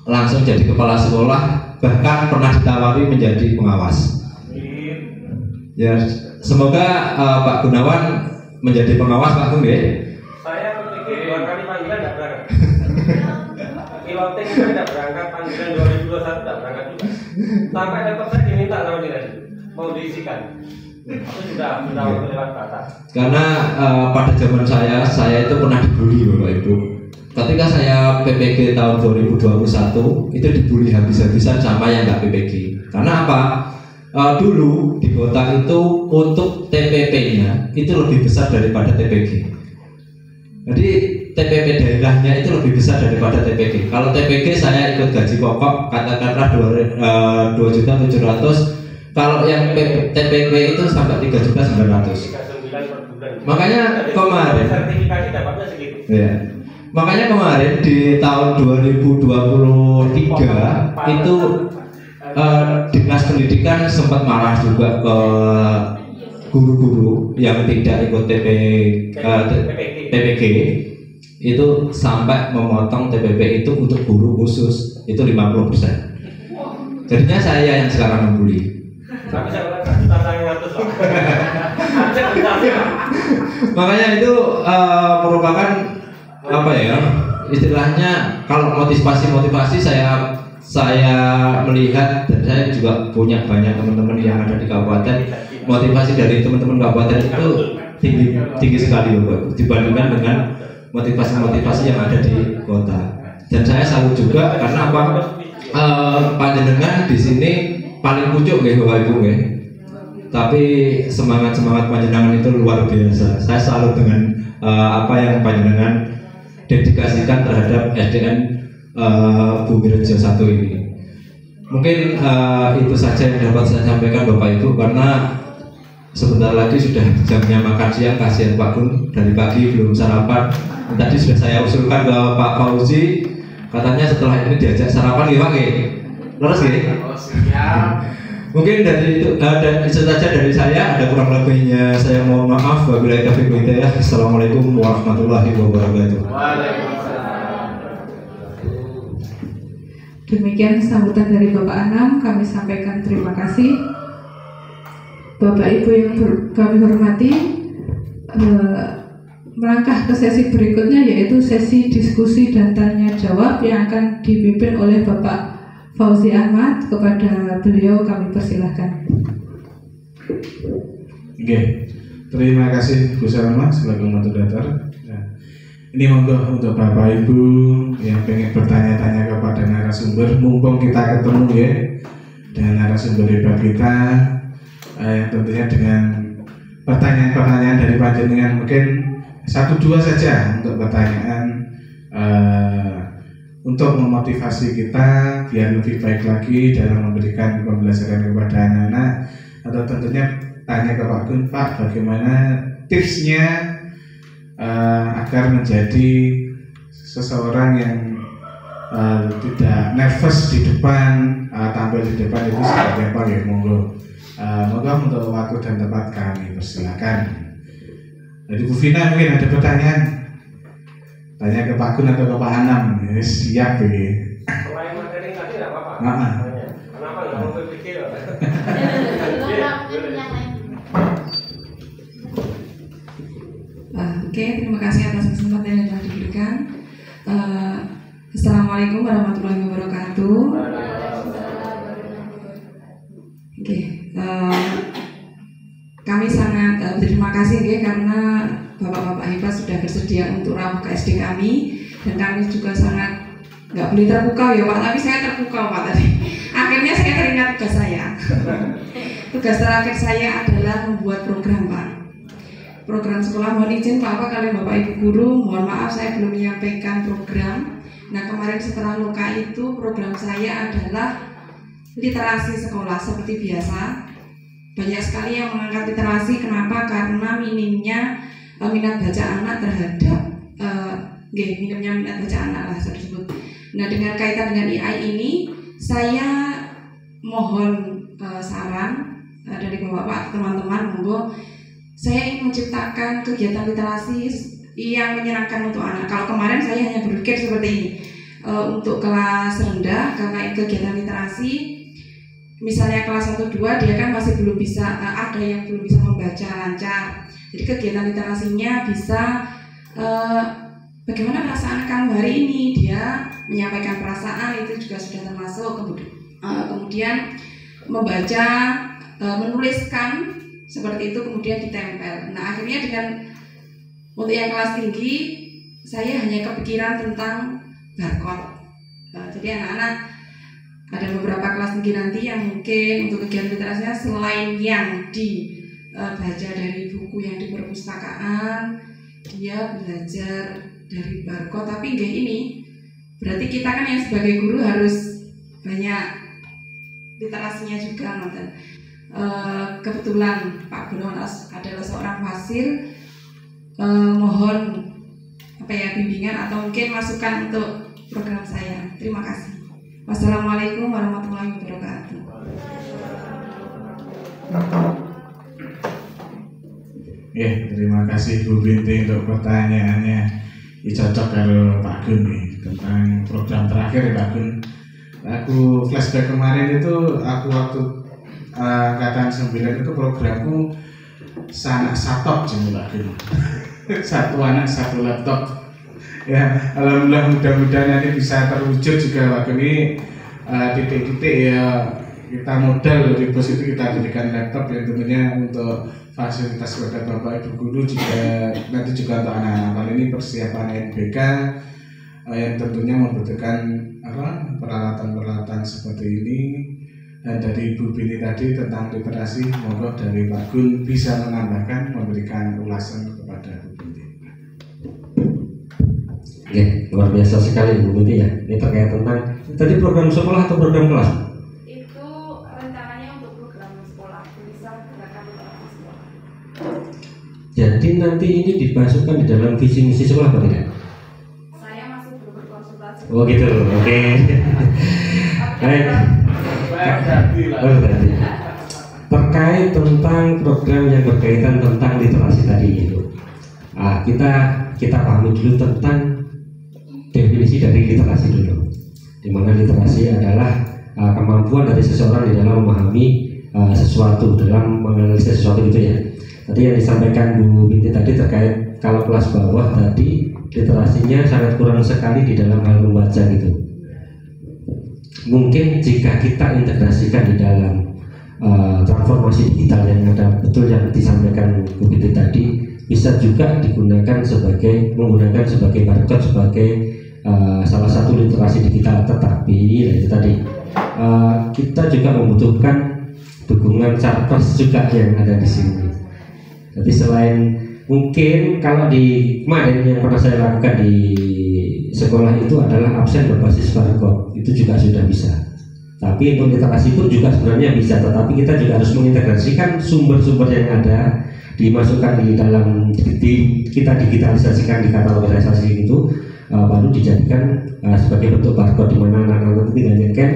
langsung jadi kepala sekolah, bahkan pernah ditawari menjadi pengawas. Ya, semoga Pak Gunawan menjadi pengawas Pak Gun ya. Saya PPG 2 kali panggilan tidak berangkat. Piloting itu tidak berangkat, panggilan 2021 tidak berangkat juga. Sampai dapat saya diminta sama dia mau diisikan. Aku sudah lewat batas. Karena pada zaman saya itu pernah dibully Bapak Ibu. Ketika saya PPG tahun 2021 itu dibully habis-habisan sama yang nggak PPG. Karena apa? Dulu di kota itu untuk TPP-nya itu lebih besar daripada TPG. Jadi TPP daerahnya itu lebih besar daripada TPG. Kalau TPG saya ikut gaji pokok katakanlah 2.700.000. Kalau yang TPP itu sampai 3.900.000. Makanya kemarin sertifikasi dapatnya segitu. ya. Makanya kemarin di tahun 2023 itu Dinas Pendidikan sempat marah juga ke guru-guru yang tidak ikut TPG itu sampai memotong TPP itu untuk guru khusus itu 50%. Jadinya saya yang sekarang membuli. Tapi saya ulang tantangan 100. Makanya itu merupakan apa ya istilahnya, kalau motivasi saya melihat, dan saya juga punya banyak teman-teman yang ada di kabupaten, motivasi dari teman-teman kabupaten itu tinggi sekali Bapak, dibandingkan dengan motivasi yang ada di kota. Dan saya salut juga karena apa, panjenengan di sini paling pucuk nggih Bapak Ibu nggih. Tapi semangat panjenengan itu luar biasa. Saya salut dengan apa yang panjenengan dedikasikan terhadap SDN Bumi Rejo 1 ini. Mungkin itu saja yang dapat saya sampaikan Bapak Ibu, karena sebentar lagi sudah jamnya makan siang. Kasihan Pak Gun dari pagi belum sarapan. Tadi sudah saya usulkan ke Pak Fauzi, katanya setelah ini diajak sarapan ya Pak nggih. Terus nggih? Oh, siap. Mungkin dari itu dan itu saja dari saya. Ada kurang lebihnya saya mohon maaf. Wabillahi taufiq wal hidayah. Assalamualaikum warahmatullahi wabarakatuh. Demikian sambutan dari Bapak Anam, kami sampaikan terima kasih. Bapak Ibu yang kami hormati, melangkah ke sesi berikutnya, yaitu sesi diskusi dan tanya jawab yang akan dipimpin oleh Bapak Fauzi Ahmad. Kepada beliau kami persilahkan. Oke, Terima kasih Bu Salma selaku moderator. Nah, ini monggo untuk Bapak Ibu yang pengen bertanya-tanya kepada narasumber, mumpung kita ketemu ya dengan narasumber hebat kita, tentunya dengan pertanyaan-pertanyaan dari panjenengan, mungkin 1-2 saja untuk pertanyaan untuk memotivasi kita biar lebih baik lagi dalam memberikan pembelajaran kepada anak-anak, atau tentunya tanya ke Pak Gun, Pak, bagaimana tipsnya agar menjadi seseorang yang tidak nervous di depan, tampil di depan itu seperti apa ya? Monggo untuk waktu dan tempat kami persilakan. Jadi Bu Vina mungkin ada pertanyaan, tanya ke Pak Gun atau ke Pak Anam, ya, siap ya. Selain materi tadi nggak apa-apa. Kenapa nggak mau berpikir? Oke, terima kasih atas kesempatan yang telah diberikan. Assalamualaikum warahmatullahi wabarakatuh. Oke, kami sangat berterima kasih karena bapak-bapak hebat sudah bersedia untuk rawuh ke SD kami, dan kami juga sangat nggak boleh terpukau ya Pak, tapi saya terpukau Pak tadi. Akhirnya saya teringat tugas saya. Tugas terakhir saya adalah membuat program Pak. Program sekolah, mohon izin Pak kalian Bapak Ibu Guru, mohon maaf saya belum menyampaikan program. Nah kemarin setelah loka itu program saya adalah literasi sekolah seperti biasa. Banyak sekali yang mengangkat literasi, kenapa? Karena minimnya minat baca anak terhadap minimnya minat baca anak lah saya sebut. Nah dengan kaitan dengan AI ini saya mohon saran dari bapak-bapak teman-teman, monggo saya ingin menciptakan kegiatan literasi yang menyenangkan untuk anak. Kalau kemarin saya hanya berpikir seperti ini, untuk kelas rendah, karena kegiatan literasi, misalnya kelas 1-2 dia kan masih belum bisa, ada yang belum bisa membaca lancar. Jadi kegiatan literasinya bisa bagaimana perasaan kamu hari ini, dia menyampaikan perasaan, itu juga sudah termasuk. Kemudian membaca, menuliskan seperti itu, kemudian ditempel. Nah akhirnya dengan untuk yang kelas tinggi saya hanya kepikiran tentang barcode. Jadi anak-anak ada beberapa kelas tinggi nanti yang mungkin untuk kegiatan literasinya selain yang dibaca dari buku yang di perpustakaan, dia belajar dari barcode. Tapi enggak, ini berarti kita kan yang sebagai guru harus banyak literasinya juga nonton. Kebetulan Pak Gunawan adalah seorang fasil, mohon bimbingan atau mungkin masukan untuk program saya. Terima kasih. Wassalamualaikum warahmatullahi wabarakatuh. Ya, terima kasih Bu Binti untuk pertanyaannya. Ini cocok kalau Pak Gun nih tentang program terakhir ya Pak Gun. Aku flashback kemarin itu aku waktu angkatan 9 itu programku sanak satok Pak Gun. Satu anak satu laptop. Ya, alhamdulillah mudah-mudahan nanti bisa terwujud juga Pak Gun. Ini titik-titik ya, kita modal dari bos itu kita berikan laptop yang tentunya untuk fasilitas kepada Bapak Ibu Guru juga, nanti juga untuk anak-anak. Kali ini persiapan NBK yang tentunya membutuhkan peralatan-peralatan seperti ini. Dan dari Ibu Bini tadi tentang literasi, monggo dari Pak Gun bisa menambahkan, memberikan ulasan kepada Bu Binti. Oke, luar biasa sekali Bu Binti ya. Ini terkait tentang tadi program sekolah atau program kelas? Itu rencananya untuk program sekolah, bisa gerakan literasi sekolah. Jadi nanti ini dimasukkan di dalam visi misi sekolah apa tidak? Saya masih belum berkonsultasi. Oh gitu, oke. Baik. Terkait tentang program yang berkaitan tentang literasi tadi itu, kita pahami dulu tentang definisi dari literasi dulu. Di mana literasi adalah kemampuan dari seseorang di dalam memahami sesuatu, dalam menganalisis sesuatu gitu ya. Tadi yang disampaikan Bu Binti tadi terkait kalau kelas bawah tadi literasinya sangat kurang sekali di dalam hal membaca gitu. Mungkin jika kita integrasikan di dalam transformasi digital yang ada, betul yang disampaikan Bu Binti tadi, bisa juga menggunakan sebagai barcode sebagai salah satu literasi digital. Tetapi itu tadi kita juga membutuhkan dukungan cerdas juga yang ada di sini. Jadi selain mungkin kalau di kemarin yang pernah saya lakukan di sekolah itu adalah absen berbasis barcode, itu juga sudah bisa. Tapi untuk literasi pun juga sebenarnya bisa, tetapi kita juga harus mengintegrasikan sumber-sumber yang ada, dimasukkan di dalam kita digitalisasikan di katalogisasi itu, baru dijadikan sebagai bentuk barcode, di mana anak-anak tinggal nge-scan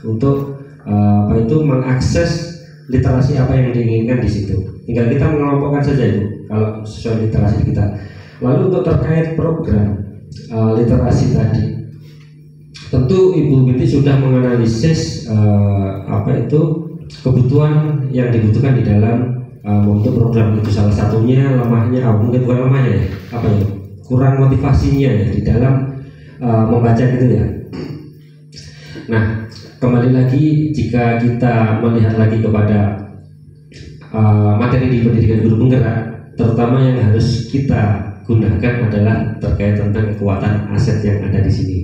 untuk mengakses literasi apa yang diinginkan di situ. Tinggal kita mengelompokkan saja itu kalau sesuai literasi kita. Lalu untuk terkait program literasi tadi, tentu Ibu Binti sudah menganalisis kebutuhan yang dibutuhkan di dalam membentuk program itu. Salah satunya lemahnya, mungkin bukan lemahnya ya, kurang motivasinya ya di dalam membaca gitu ya. Nah, kembali lagi jika kita melihat lagi kepada materi di pendidikan guru penggerak, terutama yang harus kita gunakan adalah terkait tentang kekuatan aset yang ada di sini.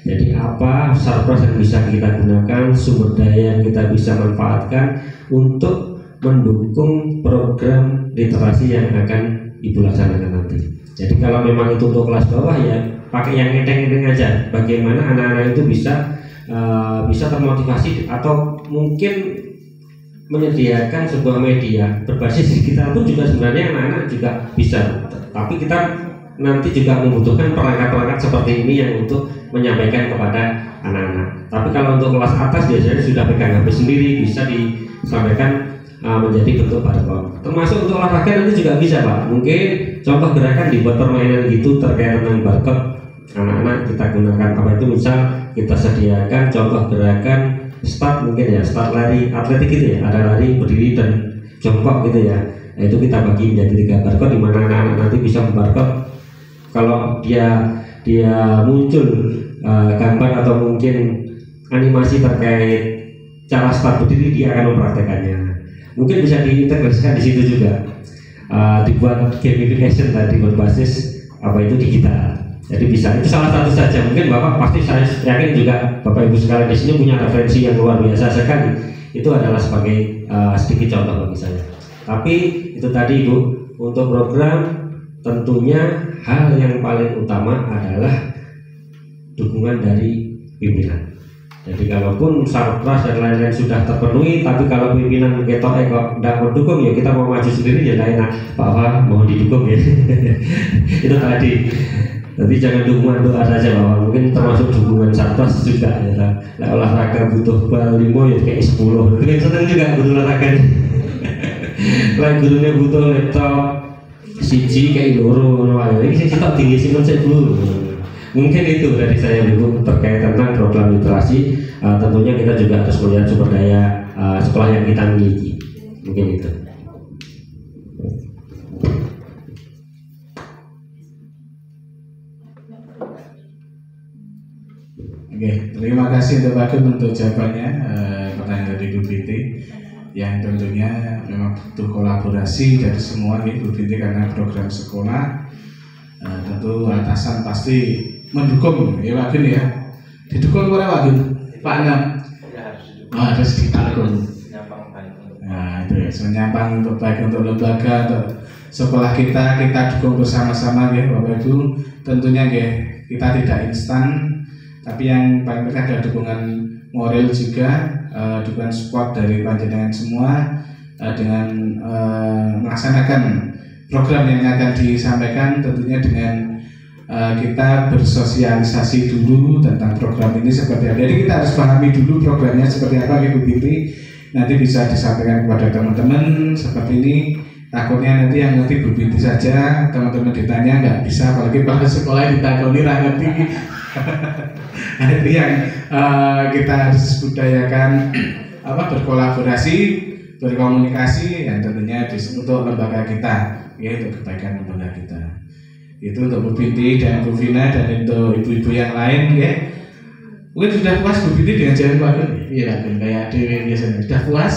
Jadi apa surplus yang bisa kita gunakan, sumber daya yang kita bisa manfaatkan untuk mendukung program literasi yang akan Ibu laksanakan nanti. Jadi kalau memang itu untuk kelas bawah ya pakai yang enteng-enteng aja. Bagaimana anak-anak itu bisa termotivasi, atau mungkin menyediakan sebuah media berbasis digital pun juga sebenarnya anak-anak juga bisa. Tapi kita nanti juga membutuhkan perangkat-perangkat seperti ini yang untuk menyampaikan kepada anak-anak. Tapi kalau untuk kelas atas biasanya sudah pegang HP sendiri, bisa disampaikan menjadi bentuk barcode. Termasuk untuk olahraga nanti juga bisa Pak. Mungkin contoh gerakan dibuat permainan gitu terkait tentang barcode. Anak-anak kita gunakan misal kita sediakan contoh gerakan start, mungkin ya start lari atletik gitu ya, ada lari berdiri dan jongkok gitu ya. Nah, itu kita bagi menjadi 3 barcode, di mana anak-anak nanti bisa membarcode. Kalau dia muncul gambar atau mungkin animasi terkait cara start berdiri, dia akan mempraktekannya. Mungkin bisa diintegrasikan di situ juga, dibuat gamification tadi berbasis digital. Jadi bisa, itu salah satu saja. Mungkin Bapak pasti, saya yakin juga Bapak Ibu sekalian di sini punya referensi yang luar biasa sekali. Itu adalah sebagai sedikit contoh bagi saya. Tapi itu tadi Ibu, untuk program tentunya hal yang paling utama adalah dukungan dari pimpinan. Jadi kalaupun sarpras dan lain-lain sudah terpenuhi, tapi kalau pimpinan kok tidak mendukung, ya kita mau maju sendiri ya enak. Pak mau didukung ya. Itu tadi. Jadi jangan dukungan doa saja, bahwa mungkin termasuk dukungan sarpras juga ya. Olahraga butuh bal 5 ya kayak 10. Itu seneng juga butuh olahraga. Lain gurunya butuh laptop siji kayak loro, ini sih kita tinggi sih dulu. Mungkin itu dari saya Ibu terkait tentang program literasi. Tentunya kita juga harus melihat sumber daya sekolah yang kita miliki. Mungkin itu. Oke, terima kasih untuk Pak Gun untuk jawabannya. Pertanyaan dari Bu Binti yang tentunya memang butuh kolaborasi dari semua Bu Binti, karena program sekolah tentu atasan pasti mendukung ya Pak Gun ya. Didukung oleh Pak Gun, Pak Nam. Harus didukung. Nah itu ya, menyampang untuk baik untuk lembaga, untuk sekolah kita dukung bersama-sama ya Bapak Ibu. Tentunya ya kita tidak instan, tapi yang paling penting ada dukungan moral juga, dukungan support dari panjenengan semua dengan melaksanakan program yang akan disampaikan. Tentunya dengan kita bersosialisasi dulu tentang program ini seperti apa. Jadi kita harus pahami dulu programnya seperti apa Bu Binti. Nanti bisa disampaikan kepada teman-teman seperti ini. Takutnya nanti yang ngerti Bu Binti saja, teman-teman ditanya nggak bisa, apalagi pada sekolah ditakoni ngerti. Nah itu yang kita harus budayakan, berkolaborasi, berkomunikasi, yang tentunya untuk lembaga kita, ya untuk kebaikan lembaga kita. Itu untuk Bu Binti dan Bu Vina, dan untuk ibu-ibu yang lain ya. Mungkin sudah puas Bu Binti dengan jawaban Pak Gun? iya kan kayak dewe biasanya sudah puas.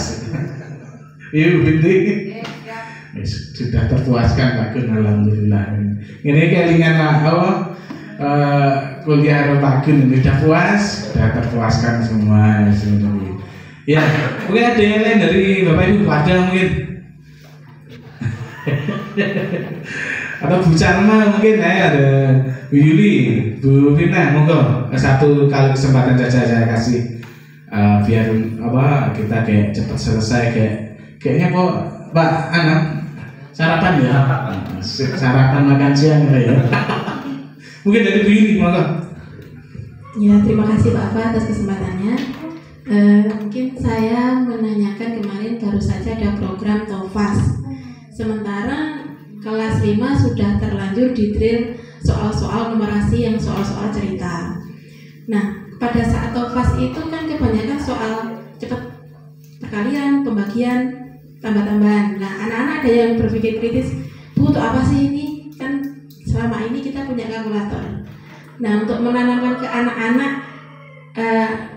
Iya binti. Sudah terpuaskan Pak Gun, alhamdulillah. Ini kelingan kuliah Pak Gun sudah puas, sudah terpuaskan semua. Ya, mungkin ada yang lain dari Bapak Ibu ada mungkin. Atau Bu Charma mungkin ada Bu Yuli, Bu Vina, monggo satu kali kesempatan saja saya kasih biar kita kayak cepat selesai kayaknya kok Pak Anak sarapan ya, sarapan makan siang ya. Mungkin dari Bu Yuli, monggo. Ya, terima kasih Pak Afa atas kesempatannya. Mungkin saya menanyakan kemarin baru saja ada program TOFAS. Sementara kelas 5 sudah terlanjur di drill soal-soal numerasi yang soal-soal cerita. Nah, pada saat TOFAS itu kan kebanyakan soal cepat perkalian, pembagian, tambah-tambahan. Nah, anak-anak ada yang berpikir kritis, Bu, untuk apa sih ini? Kan selama ini kita punya kalkulator. Nah, untuk menanamkan ke anak-anak,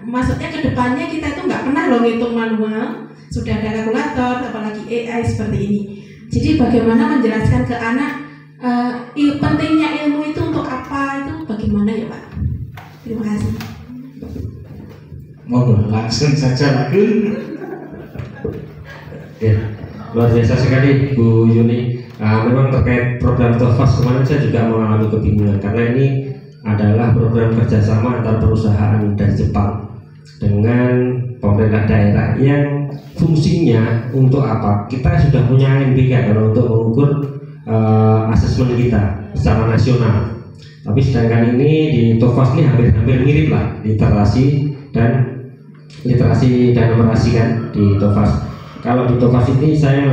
maksudnya ke depannya kita itu nggak pernah loh ngitung manual, sudah ada kalkulator, apalagi AI seperti ini. Jadi bagaimana menjelaskan ke anak pentingnya ilmu itu untuk apa, itu bagaimana ya Pak? Terima kasih. Monggo langsung saja Pak Gun. Ya, luar biasa sekali Bu Yuni. Memang terkait program TOFAS kemarin saya juga mengalami kebingungan karena ini adalah program kerjasama antar perusahaan dari Jepang dengan pemerintah daerah yang fungsinya untuk apa? Kita sudah punya NBK kalau untuk mengukur asesmen kita secara nasional. Tapi sedangkan ini di TOFAS ini hampir mirip lah literasi dan numerasi kan di TOFAS. Kalau di TOFAS ini saya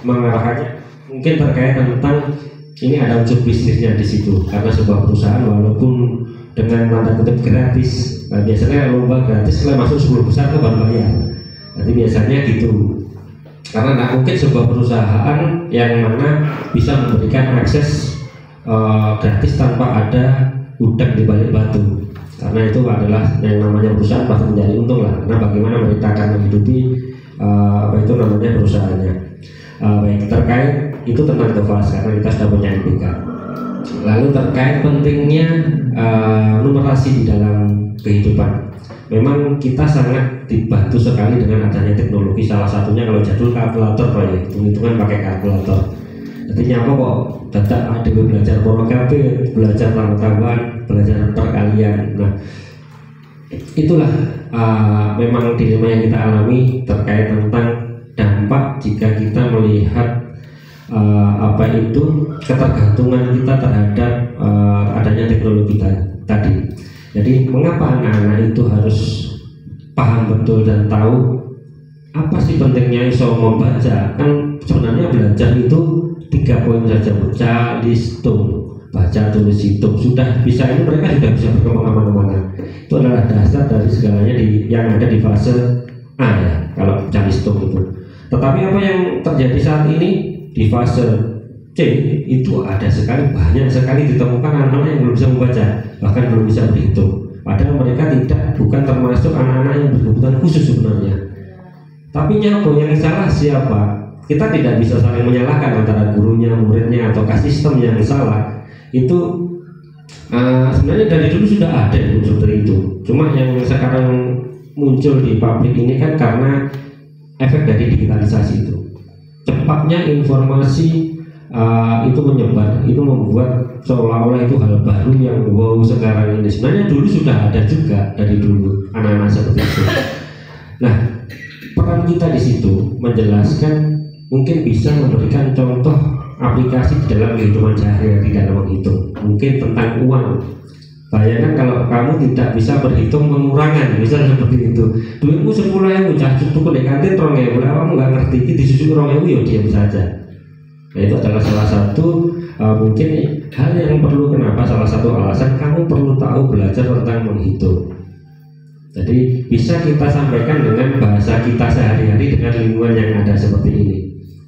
mengarahkannya mungkin terkait tentang ini ada unsur bisnisnya di situ karena sebuah perusahaan walaupun dengan tanda kutip gratis, biasanya lomba gratis setelah masuk 10 besar itu baru bayar. Jadi biasanya gitu. Karena tidak mungkin sebuah perusahaan yang mana bisa memberikan akses gratis tanpa ada udang di balik batu. Karena itu adalah yang namanya perusahaan pasti mencari untung lah. Karena bagaimana mereka akan menghidupi perusahaannya. Baik, terkait itu tentang TOFAS karena kita sudah punya NBK. Lalu terkait pentingnya numerasi di dalam kehidupan. Memang kita sangat dibantu sekali dengan adanya teknologi. Salah satunya kalau jadul kalkulator Pak ya, hitung-hitungan pakai kalkulator. Jadi nyapa kok dadak ada belajar pornografi, belajar tambah-tambahan, belajar perkalian. Nah, itulah memang dilema yang kita alami terkait tentang dampak jika kita melihat ketergantungan kita terhadap adanya teknologi tadi. Jadi mengapa anak-anak itu harus paham betul dan tahu apa sih pentingnya iso membaca? Kan sebenarnya belajar itu 3 poin saja, baca, hitung, baca, tulis, hitung. Sudah bisa ini mereka sudah bisa berkembang kemana-mana. Itu adalah dasar dari segalanya yang ada di fase A ya, kalau baca, hitung itu. Tetapi apa yang terjadi saat ini di fase C itu ada banyak sekali ditemukan anak-anak yang belum bisa membaca, bahkan belum bisa berhitung. Padahal mereka bukan termasuk anak-anak yang berkebutuhan khusus sebenarnya. Tapi nyapa yang salah siapa? Kita tidak bisa saling menyalahkan antara gurunya, muridnya, atau sistem yang salah. Itu sebenarnya dari dulu sudah ada seperti itu. Cuma yang sekarang muncul di publik ini kan karena efek dari digitalisasi itu. Cepatnya informasi itu menyebar, itu membuat seolah-olah itu hal baru yang wow sekarang ini. Sebenarnya dulu sudah ada juga dari dulu anak-anak seperti itu. Nah, peran kita di situ menjelaskan, mungkin bisa memberikan contoh aplikasi di dalam kehidupan sehari-hari dalam menghitung. Mungkin tentang uang. Bayangkan kalau kamu tidak bisa berhitung pengurangan, misalnya seperti itu. Duitmu 10.000, cah cukup di kantin 2.000, kamu nggak ngerti, disusul 2.000 ya diam saja. Nah, itu adalah salah satu mungkin hal yang perlu. Kenapa? Salah satu alasan kamu perlu tahu belajar tentang menghitung. Jadi bisa kita sampaikan dengan bahasa kita sehari-hari dengan lingkungan yang ada seperti ini.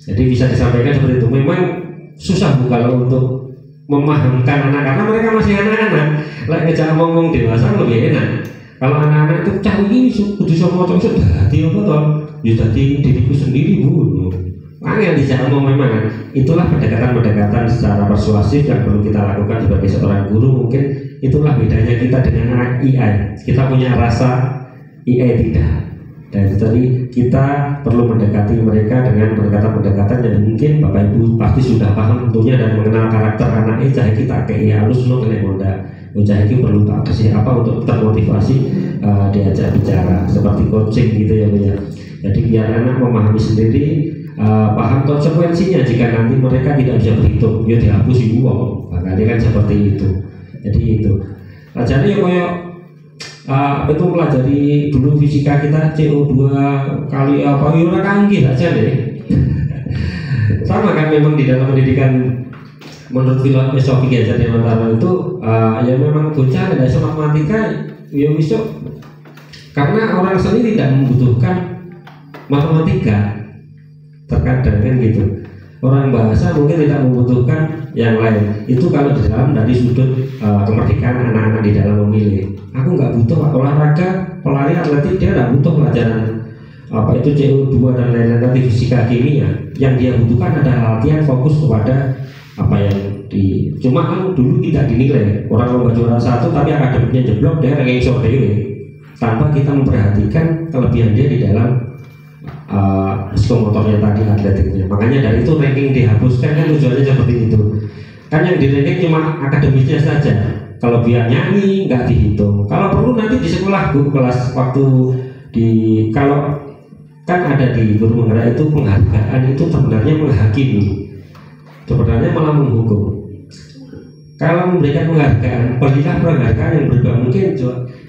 Jadi bisa disampaikan seperti itu. Memang susah kalau untuk memahamkan anak karena mereka masih anak-anak. Ngejak ngomong dewasa lebih enak. Kalau anak-anak itu cah ini kudu sama cowok sudah hati apa toh? Ya dadi diriku sendiri bu. Angel dijak ngomong memang itulah pendekatan-pendekatan secara persuasif yang perlu kita lakukan sebagai seorang guru. Mungkin itulah bedanya kita dengan anak AI. Kita punya rasa, AI tidak. Dan itu tadi kita perlu mendekati mereka dengan pendekatan-pendekatan yang mungkin Bapak Ibu pasti sudah paham tentunya dan mengenal karakter anak ini. Cahaya kita kayak halus lo kena monda. Cahaya kita perlu tak kasih apa untuk termotivasi diajak bicara seperti coaching gitu ya Bu ya. Jadi biar anak memahami sendiri, paham konsekuensinya jika nanti mereka tidak bisa berhitung, ya dihapus ibu wong. Makanya kan seperti itu. Jadi itu. Jadi ya kayak itu pelajari dulu fisika kita CO2 kali apa ya ora kanggih aja deh. Sama kan memang di dalam pendidikan menurut filosofi Gajah Dewantara itu ya memang bocah ada matematika ya besok karena orang seni tidak membutuhkan matematika terkadang kan gitu. Orang bahasa mungkin tidak membutuhkan yang lain. Itu kalau di dalam dari sudut kemerdekaan anak-anak di dalam memilih. Aku nggak butuh olahraga, pelari atletik, dia nggak butuh pelajaran apa itu CO2 dan lain-lain nanti fisika kimia. Yang dia butuhkan adalah latihan fokus kepada apa yang di. Cuma kan dulu tidak dinilai. Orang lomba juara satu tapi akademiknya jeblok, dia kayak iso dewe. Tanpa kita memperhatikan kelebihan dia di dalam psikomotornya tadi, atletiknya. Makanya dari itu ranking dihapuskan kan tujuannya seperti itu. Kan yang di ranking cuma akademisnya saja. Kelebihan nyanyi nggak dihitung. Kalau perlu nanti di sekolah Bu, kelas waktu di kalau kan ada di guru menggerak itu penghargaan itu sebenarnya menghakimi. Sebenarnya malah menghukum. Kalau memberikan penghargaan, berilah penghargaan yang berbeda. Mungkin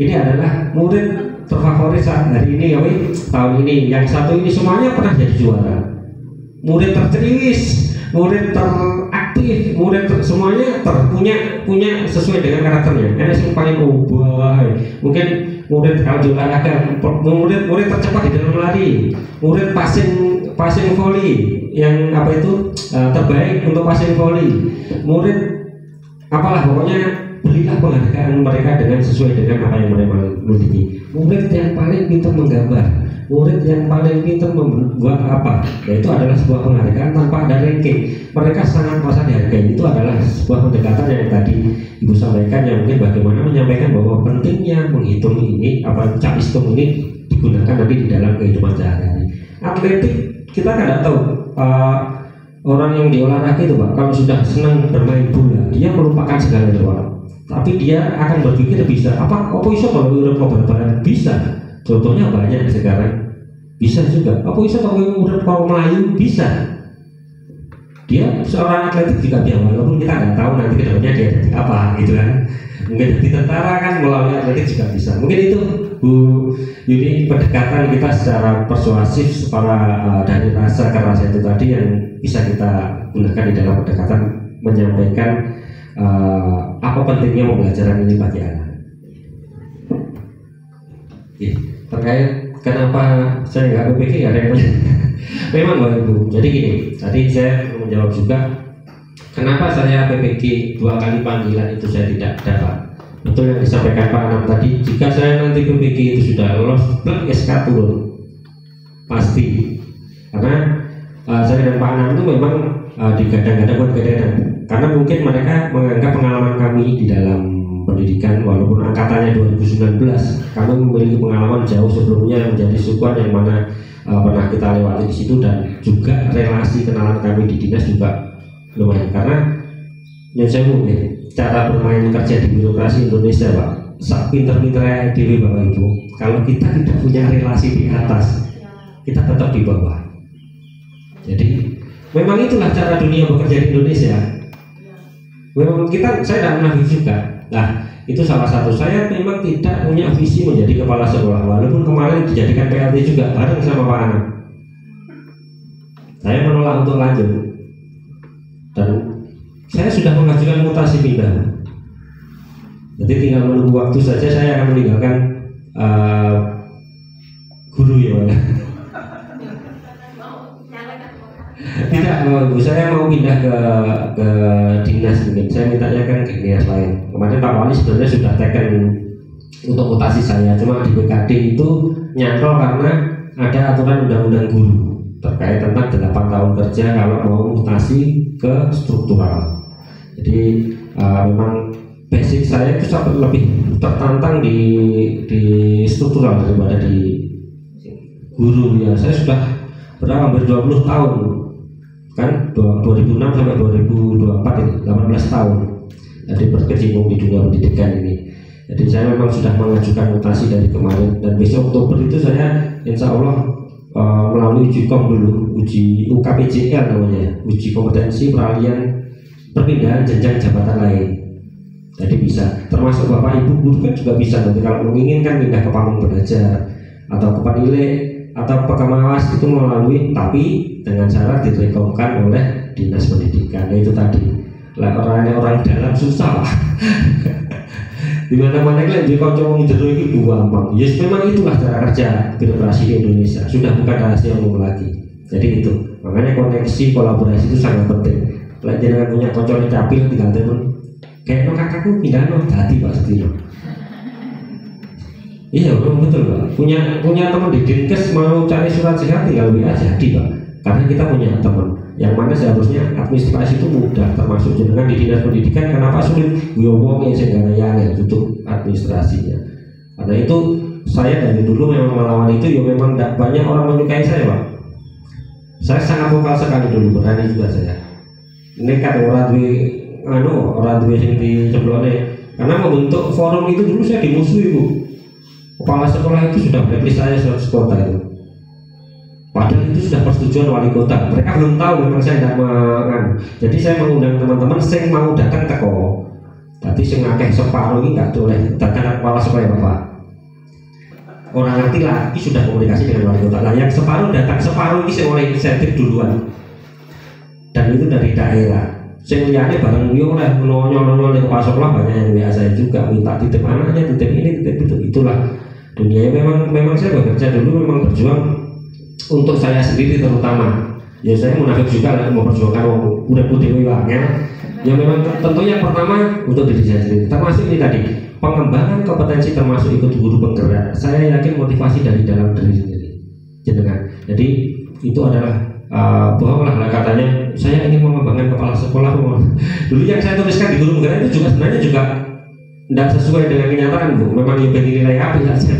ini adalah murid terfavorit saat hari ini ya tahun ini. Yang satu ini semuanya pernah jadi juara. Murid terceriwis, murid teraktif, murid semuanya punya sesuai dengan karakternya. Ada yang paling ubah. Mungkin murid kalau di olahraga, murid tercepat di dalam lari, murid passing volley yang apa itu terbaik untuk passing volley, murid apalah pokoknya berilah penghargaan mereka dengan sesuai dengan apa yang mereka miliki. Murid yang paling pintar menggambar, murid yang paling pintar membuat apa, yaitu adalah sebuah penghargaan tanpa ada ranking. Mereka sangat merasa dihargai. Itu adalah sebuah pendekatan yang tadi Ibu sampaikan, yang mungkin bagaimana menyampaikan bahwa pentingnya menghitung ini, apa cap hitung ini digunakan nanti di dalam kehidupan sehari-hari. Atletik kita kan tidak tahu. Orang yang di olahraga itu Pak, kalau sudah senang bermain bola, dia melupakan segala sesuatu. Tapi dia akan berpikir bisa apa bisa kalau urip bal-balan bisa. Contohnya banyak sekarang. Bisa juga. Apa bisa kalau urip Melayu bisa. Dia seorang atletik juga dia, walaupun kita nggak tahu nanti kedepannya dia jadi apa gitu kan. Mungkin jadi tentara kan melalui atletik juga bisa. Mungkin itu Bu Yuni pendekatan kita secara persuasif dari rasa ke rasa itu tadi yang bisa kita gunakan di dalam pendekatan menyampaikan apa pentingnya pembelajaran ini bagi anak. Terkait kenapa saya nggak berpikir ada yang memang Bapak Ibu. Jadi gini, tadi saya menjawab juga kenapa saya PPG 2 kali panggilan itu saya tidak dapat. Betul yang disampaikan Pak Anam tadi, jika saya nanti PPG itu sudah lolos, SK turun pasti. Karena saya dan Pak Anam itu memang digadang-gadang buat gadang. Karena mungkin mereka menganggap pengalaman kami di dalam pendidikan, walaupun angkatannya 2019, kami memiliki pengalaman jauh sebelumnya menjadi sukuan yang mana pernah kita lewati di situ, dan juga relasi kenalan kami di dinas juga lumayan. Karena yang saya mungkin cara bermain kerja di birokrasi Indonesia Pak, sak pinter-pinternya diri Bapak Ibu, kalau kita tidak punya relasi di atas, kita tetap di bawah. Jadi memang itulah cara dunia bekerja di Indonesia. Memang saya tidak menafik juga. Nah, itu salah satu. Saya memang tidak punya visi menjadi kepala sekolah, walaupun kemarin dijadikan PLT juga bareng sama Pak Anam. Saya menolak untuk lanjut, dan saya sudah mengajukan mutasi pindah. Jadi tinggal menunggu waktu saja, saya akan meninggalkan guru ya Pak. Tidak mau, saya mau pindah ke dinas mungkin. Saya mintanya kan ke dinas lain. Kemarin Pak Wali sebenarnya sudah teken untuk mutasi saya. Cuma di BKD itu nyantol karena ada aturan undang-undang guru terkait tentang 8 tahun kerja kalau mau mutasi ke struktural. Jadi memang basic saya itu sampai lebih tertantang di struktural daripada di guru ya. Saya sudah hampir 20 tahun kan, 2006 sampai 2024 ini 18 tahun jadi berkecimpung di dunia pendidikan ini. Jadi saya memang sudah mengajukan mutasi dari kemarin, dan besok Oktober itu saya insya Allah melalui uji kom dulu, uji UKPJL namanya, uji kompetensi perpindahan jenjang jabatan lain. Jadi bisa, termasuk bapak ibu guru kan juga bisa nanti kalau menginginkan pindah ke pamong belajar atau ke Panile atau Pekamawas itu melalui, tapi dengan syarat direkomkan oleh dinas pendidikan. Nah, itu tadi orang dalam susah lah. Di mana-mana kan di kocok jero iki buang. Yes, memang itulah cara kerja birokrasi di Indonesia. Sudah bukan rahasia umum lagi. Jadi itu. Makanya koneksi kolaborasi itu sangat penting. Kalau jangan punya kocok capil tinggal telepon. Kayak kakakku pindah dadi Pak Setino. Iya, betul Pak. Punya teman di Dinkes mau cari surat sehat tinggal WA jadi Pak. Karena kita punya teman yang mana seharusnya administrasi itu mudah, termasuk jenengan di dinas pendidikan. Kenapa sulit? Ngomongnya segala yang tutup administrasinya. Karena itu saya dari dulu memang melawan itu. Ya memang tidak banyak orang menyukai saya Pak. Saya sangat vokal sekali dulu, berani juga saya. Nekat orang duwe sing diceblone. Karena membentuk forum itu dulu saya dimusuhi Bu. Kepala sekolah itu sudah blacklist saya sekota itu. Padahal itu sudah persetujuan wali kota. Mereka belum tahu memang saya tidak menganu. Jadi saya mengundang teman-teman sing mau datang teko. Tapi sing akeh separuh ini nggak boleh datang kepala sekolah ya Bapak. Orang ngerti lagi sudah komunikasi dengan wali kota. Nah, yang separuh datang, separuh ini sing oleh insentif duluan. Dan itu dari daerah. Sing liyane bareng yo oleh nonyo di kepala sekolah banyak yang WA saya juga minta titip anaknya, titip ini, titip itu. Itulah dunia. Memang saya bekerja dulu memang berjuang untuk saya sendiri terutama. Ya saya munafik juga memperjuangkan udah putih wangnya. Ya memang tentunya pertama untuk diri saya sendiri. Termasuk ini tadi pengembangan kompetensi, termasuk ikut guru penggerak. Saya yakin motivasi dari dalam diri sendiri. Jenengan. Jadi itu adalah bohonglah katanya saya ingin mengembangkan kepala sekolah. Dulu yang saya tuliskan di guru penggerak itu juga sebenarnya juga tidak sesuai dengan kenyataan Bu. Memang yang nilai api saja.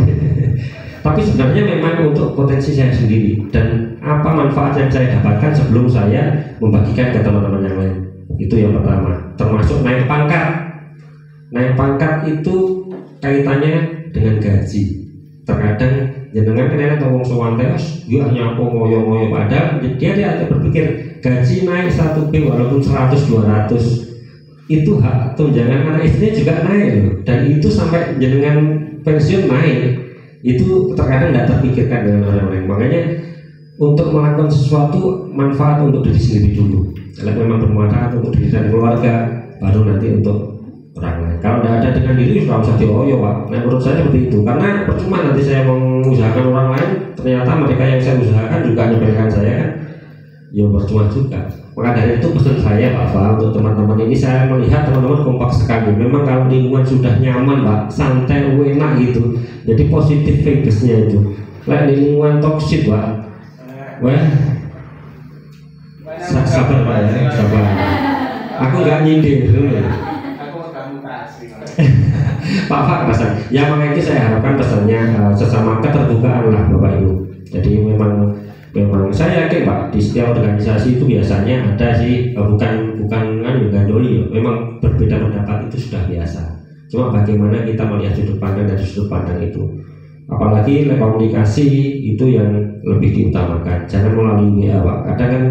Tapi sebenarnya memang untuk potensi saya sendiri dan apa manfaat yang saya dapatkan sebelum saya membagikan ke teman-teman yang lain. Itu yang pertama. Termasuk naik pangkat. Naik pangkat itu kaitannya dengan gaji. Terkadang jenengan kan ngomong sewantes, dia hanya ngoyo-ngoyo, padahal dia berpikir gaji naik 1B walaupun 100-200 itu hak tunjangan anak istrinya juga naik loh. Dan itu sampai jenengan pensiun naik. Itu terkadang tidak terpikirkan dengan orang lain. Makanya untuk melakukan sesuatu manfaat untuk diri sendiri dulu. Kalau memang bermanfaat untuk diri dan keluarga, baru nanti untuk orang lain. Kalau tidak ada dengan diri, sudah usah dioyo Pak. Nah menurut saya seperti itu. Karena percuma nanti saya mengusahakan orang lain, ternyata mereka yang saya usahakan juga nyepelkan saya kan. Ya percuma juga. Maka dari itu pesan saya Pak Fa untuk teman-teman ini, saya melihat teman-teman kompak sekali. Memang kalau lingkungan sudah nyaman Pak, santai, enak gitu. Jadi positif vibes-nya itu. Lah lingkungan toksik Pak. Wah. Sabar Pak ya, sabar. Aku nggak nyindir dulu. Aku akan mutasi. Pak Fa pesan. Ya makanya itu saya harapkan pesannya sesama keterbukaan lah Bapak Ibu. Jadi memang saya yakin Pak di setiap organisasi itu biasanya ada sih bukan gandoli ya. Memang berbeda pendapat itu sudah biasa. Cuma bagaimana kita melihat sudut pandang dari sudut pandang itu. Apalagi komunikasi itu yang lebih diutamakan. Jangan melalui WA Pak. Kadang kan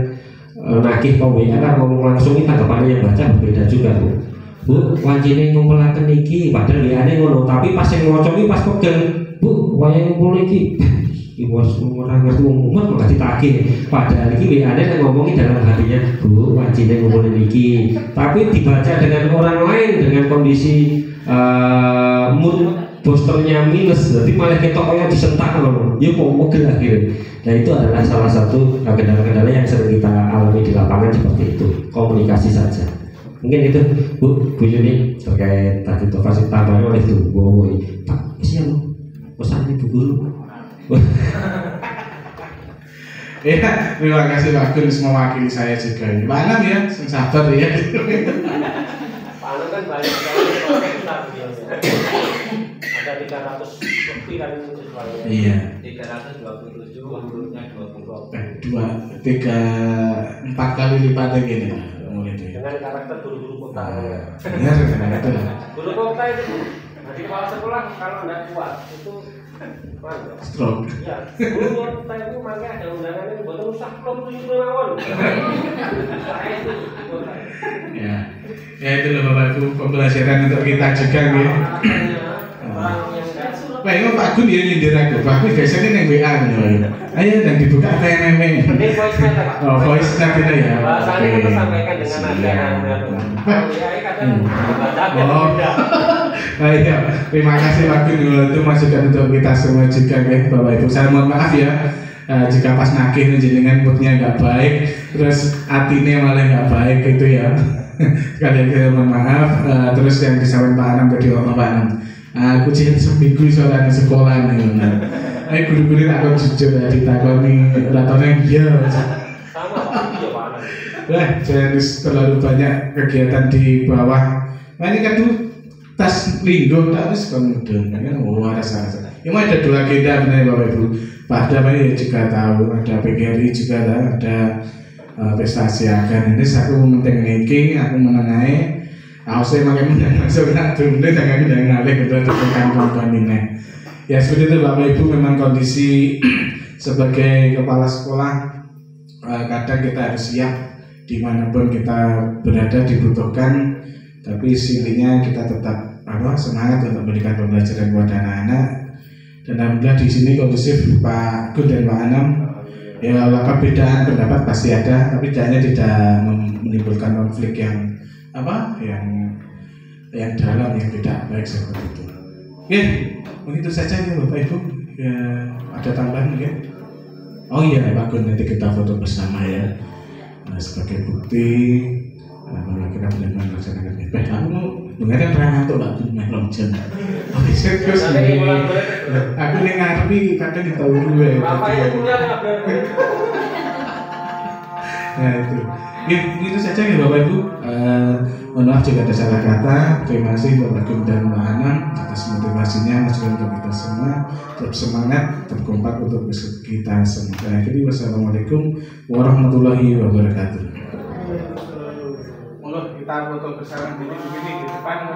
nagih ke WA kan ngomong langsung, tanggapannya yang baca berbeda juga Bu, wajine ngumpulaken iki, padahal WA-ne ngono, tapi pas yang ngocoki pas pegel, Bu, wayang ngumpul iki. Iwas orang ngerti umat malah ditagih. Padahal iki WA-ne ngomongin dalam hatinya, Bu, wajine ngumpulin iki. Tapi dibaca dengan orang lain dengan kondisi mood boosternya minus, jadi malah ketok kayak disentak loh. Ya kok mogel akhirnya. Nah itu adalah salah satu kendala-kendala yang sering kita alami di lapangan seperti itu. Komunikasi saja. Mungkin itu Bu Yuni terkait tadi fasilitas tambahan oleh itu. Pak, siap pesan ibu guru. Ya, terima kasih Pak Gun mewakili saya juga. Pak Anam ya, sabar ya. Pak Anam kan banyak sekali komentar videonya. Ada 300 lebih kan siswanya. Iya. 327, menurutnya 20. 4 kali lipatnya gini. Dengan karakter guru-guru kota. Benar, itu. Guru kota itu di kepala sekolah kalau nggak kuat itu stroke. ya, guru kota itu makanya ada undangannya buat usah belum tujuh mawon. Saya itu kota. Ya, ya itu loh Bapak Ibu pembelajaran untuk kita juga ya. Wah, ini Pak Gun dia nyindir aku. Pak Gun biasanya neng WA nih. Ayo dan dibuka PMM. Ini voice note Pak. Oh, voice note itu ya. Bahasanya kita sampaikan dengan nada yang Oh, baik ya. Terima kasih Pak Gun itu masukan untuk kita semua juga ya Bapak Ibu. Saya mohon maaf ya jika pas nakih jenengan moodnya nggak baik, terus hatinya malah nggak baik gitu ya. Sekali lagi mohon maaf. Terus yang disampaikan Pak Anam tadi Pak Anam. Aku cilik seminggu soalnya sekolah nih. Guru-guru aku jujur ya ditakoni ratanya iya. Wah, jadi terlalu banyak kegiatan di bawah. Nah ini kan tuh tas linggo terus kemudian kan rasa. Ini ada 2 agenda benar Bapak Ibu. Pak Adam ini juga tahu ada PGRI juga ada prestasi akan ini aku menting aku menengahi. Saya makin mudah masuk nak tunda jangan kita ngalih kita tekan kawan-kawan. Ya seperti itu Bapak Ibu memang kondisi sebagai kepala sekolah kadang kita harus siap dimanapun kita berada dibutuhkan, tapi intinya kita tetap semangat untuk memberikan pembelajaran kepada anak-anak. Dan alhamdulillah di sini kondusif Pak Gun dan Pak Anam. Ya perbedaan pendapat pasti ada, tapi tidaknya tidak menimbulkan konflik yang yang dalam yang tidak baik seperti itu. Oke, begitu saja ya Bapak Ibu. Ya, ada tambahan mungkin? Oh iya Pak Gun, nanti kita foto bersama ya. Sebagai bukti bahwa kita benar-benar melaksanakan ini. Aku mau dengarkan terang untuk Pak Gun melong jam. Terus aku nih ngarepi kadang kita urut. Bapak itu punya Ya itu. Ya, begitu saja ya Bapak Ibu. Mohon maaf jika ada salah kata. Terima kasih Bapak Gun dan Mbak Anam atas motivasinya, masukan untuk kita semua. Tetap semangat, tetap kompak untuk kita semua. Akhirnya wassalamualaikum warahmatullahi wabarakatuh. Kita foto bersama begini di depan.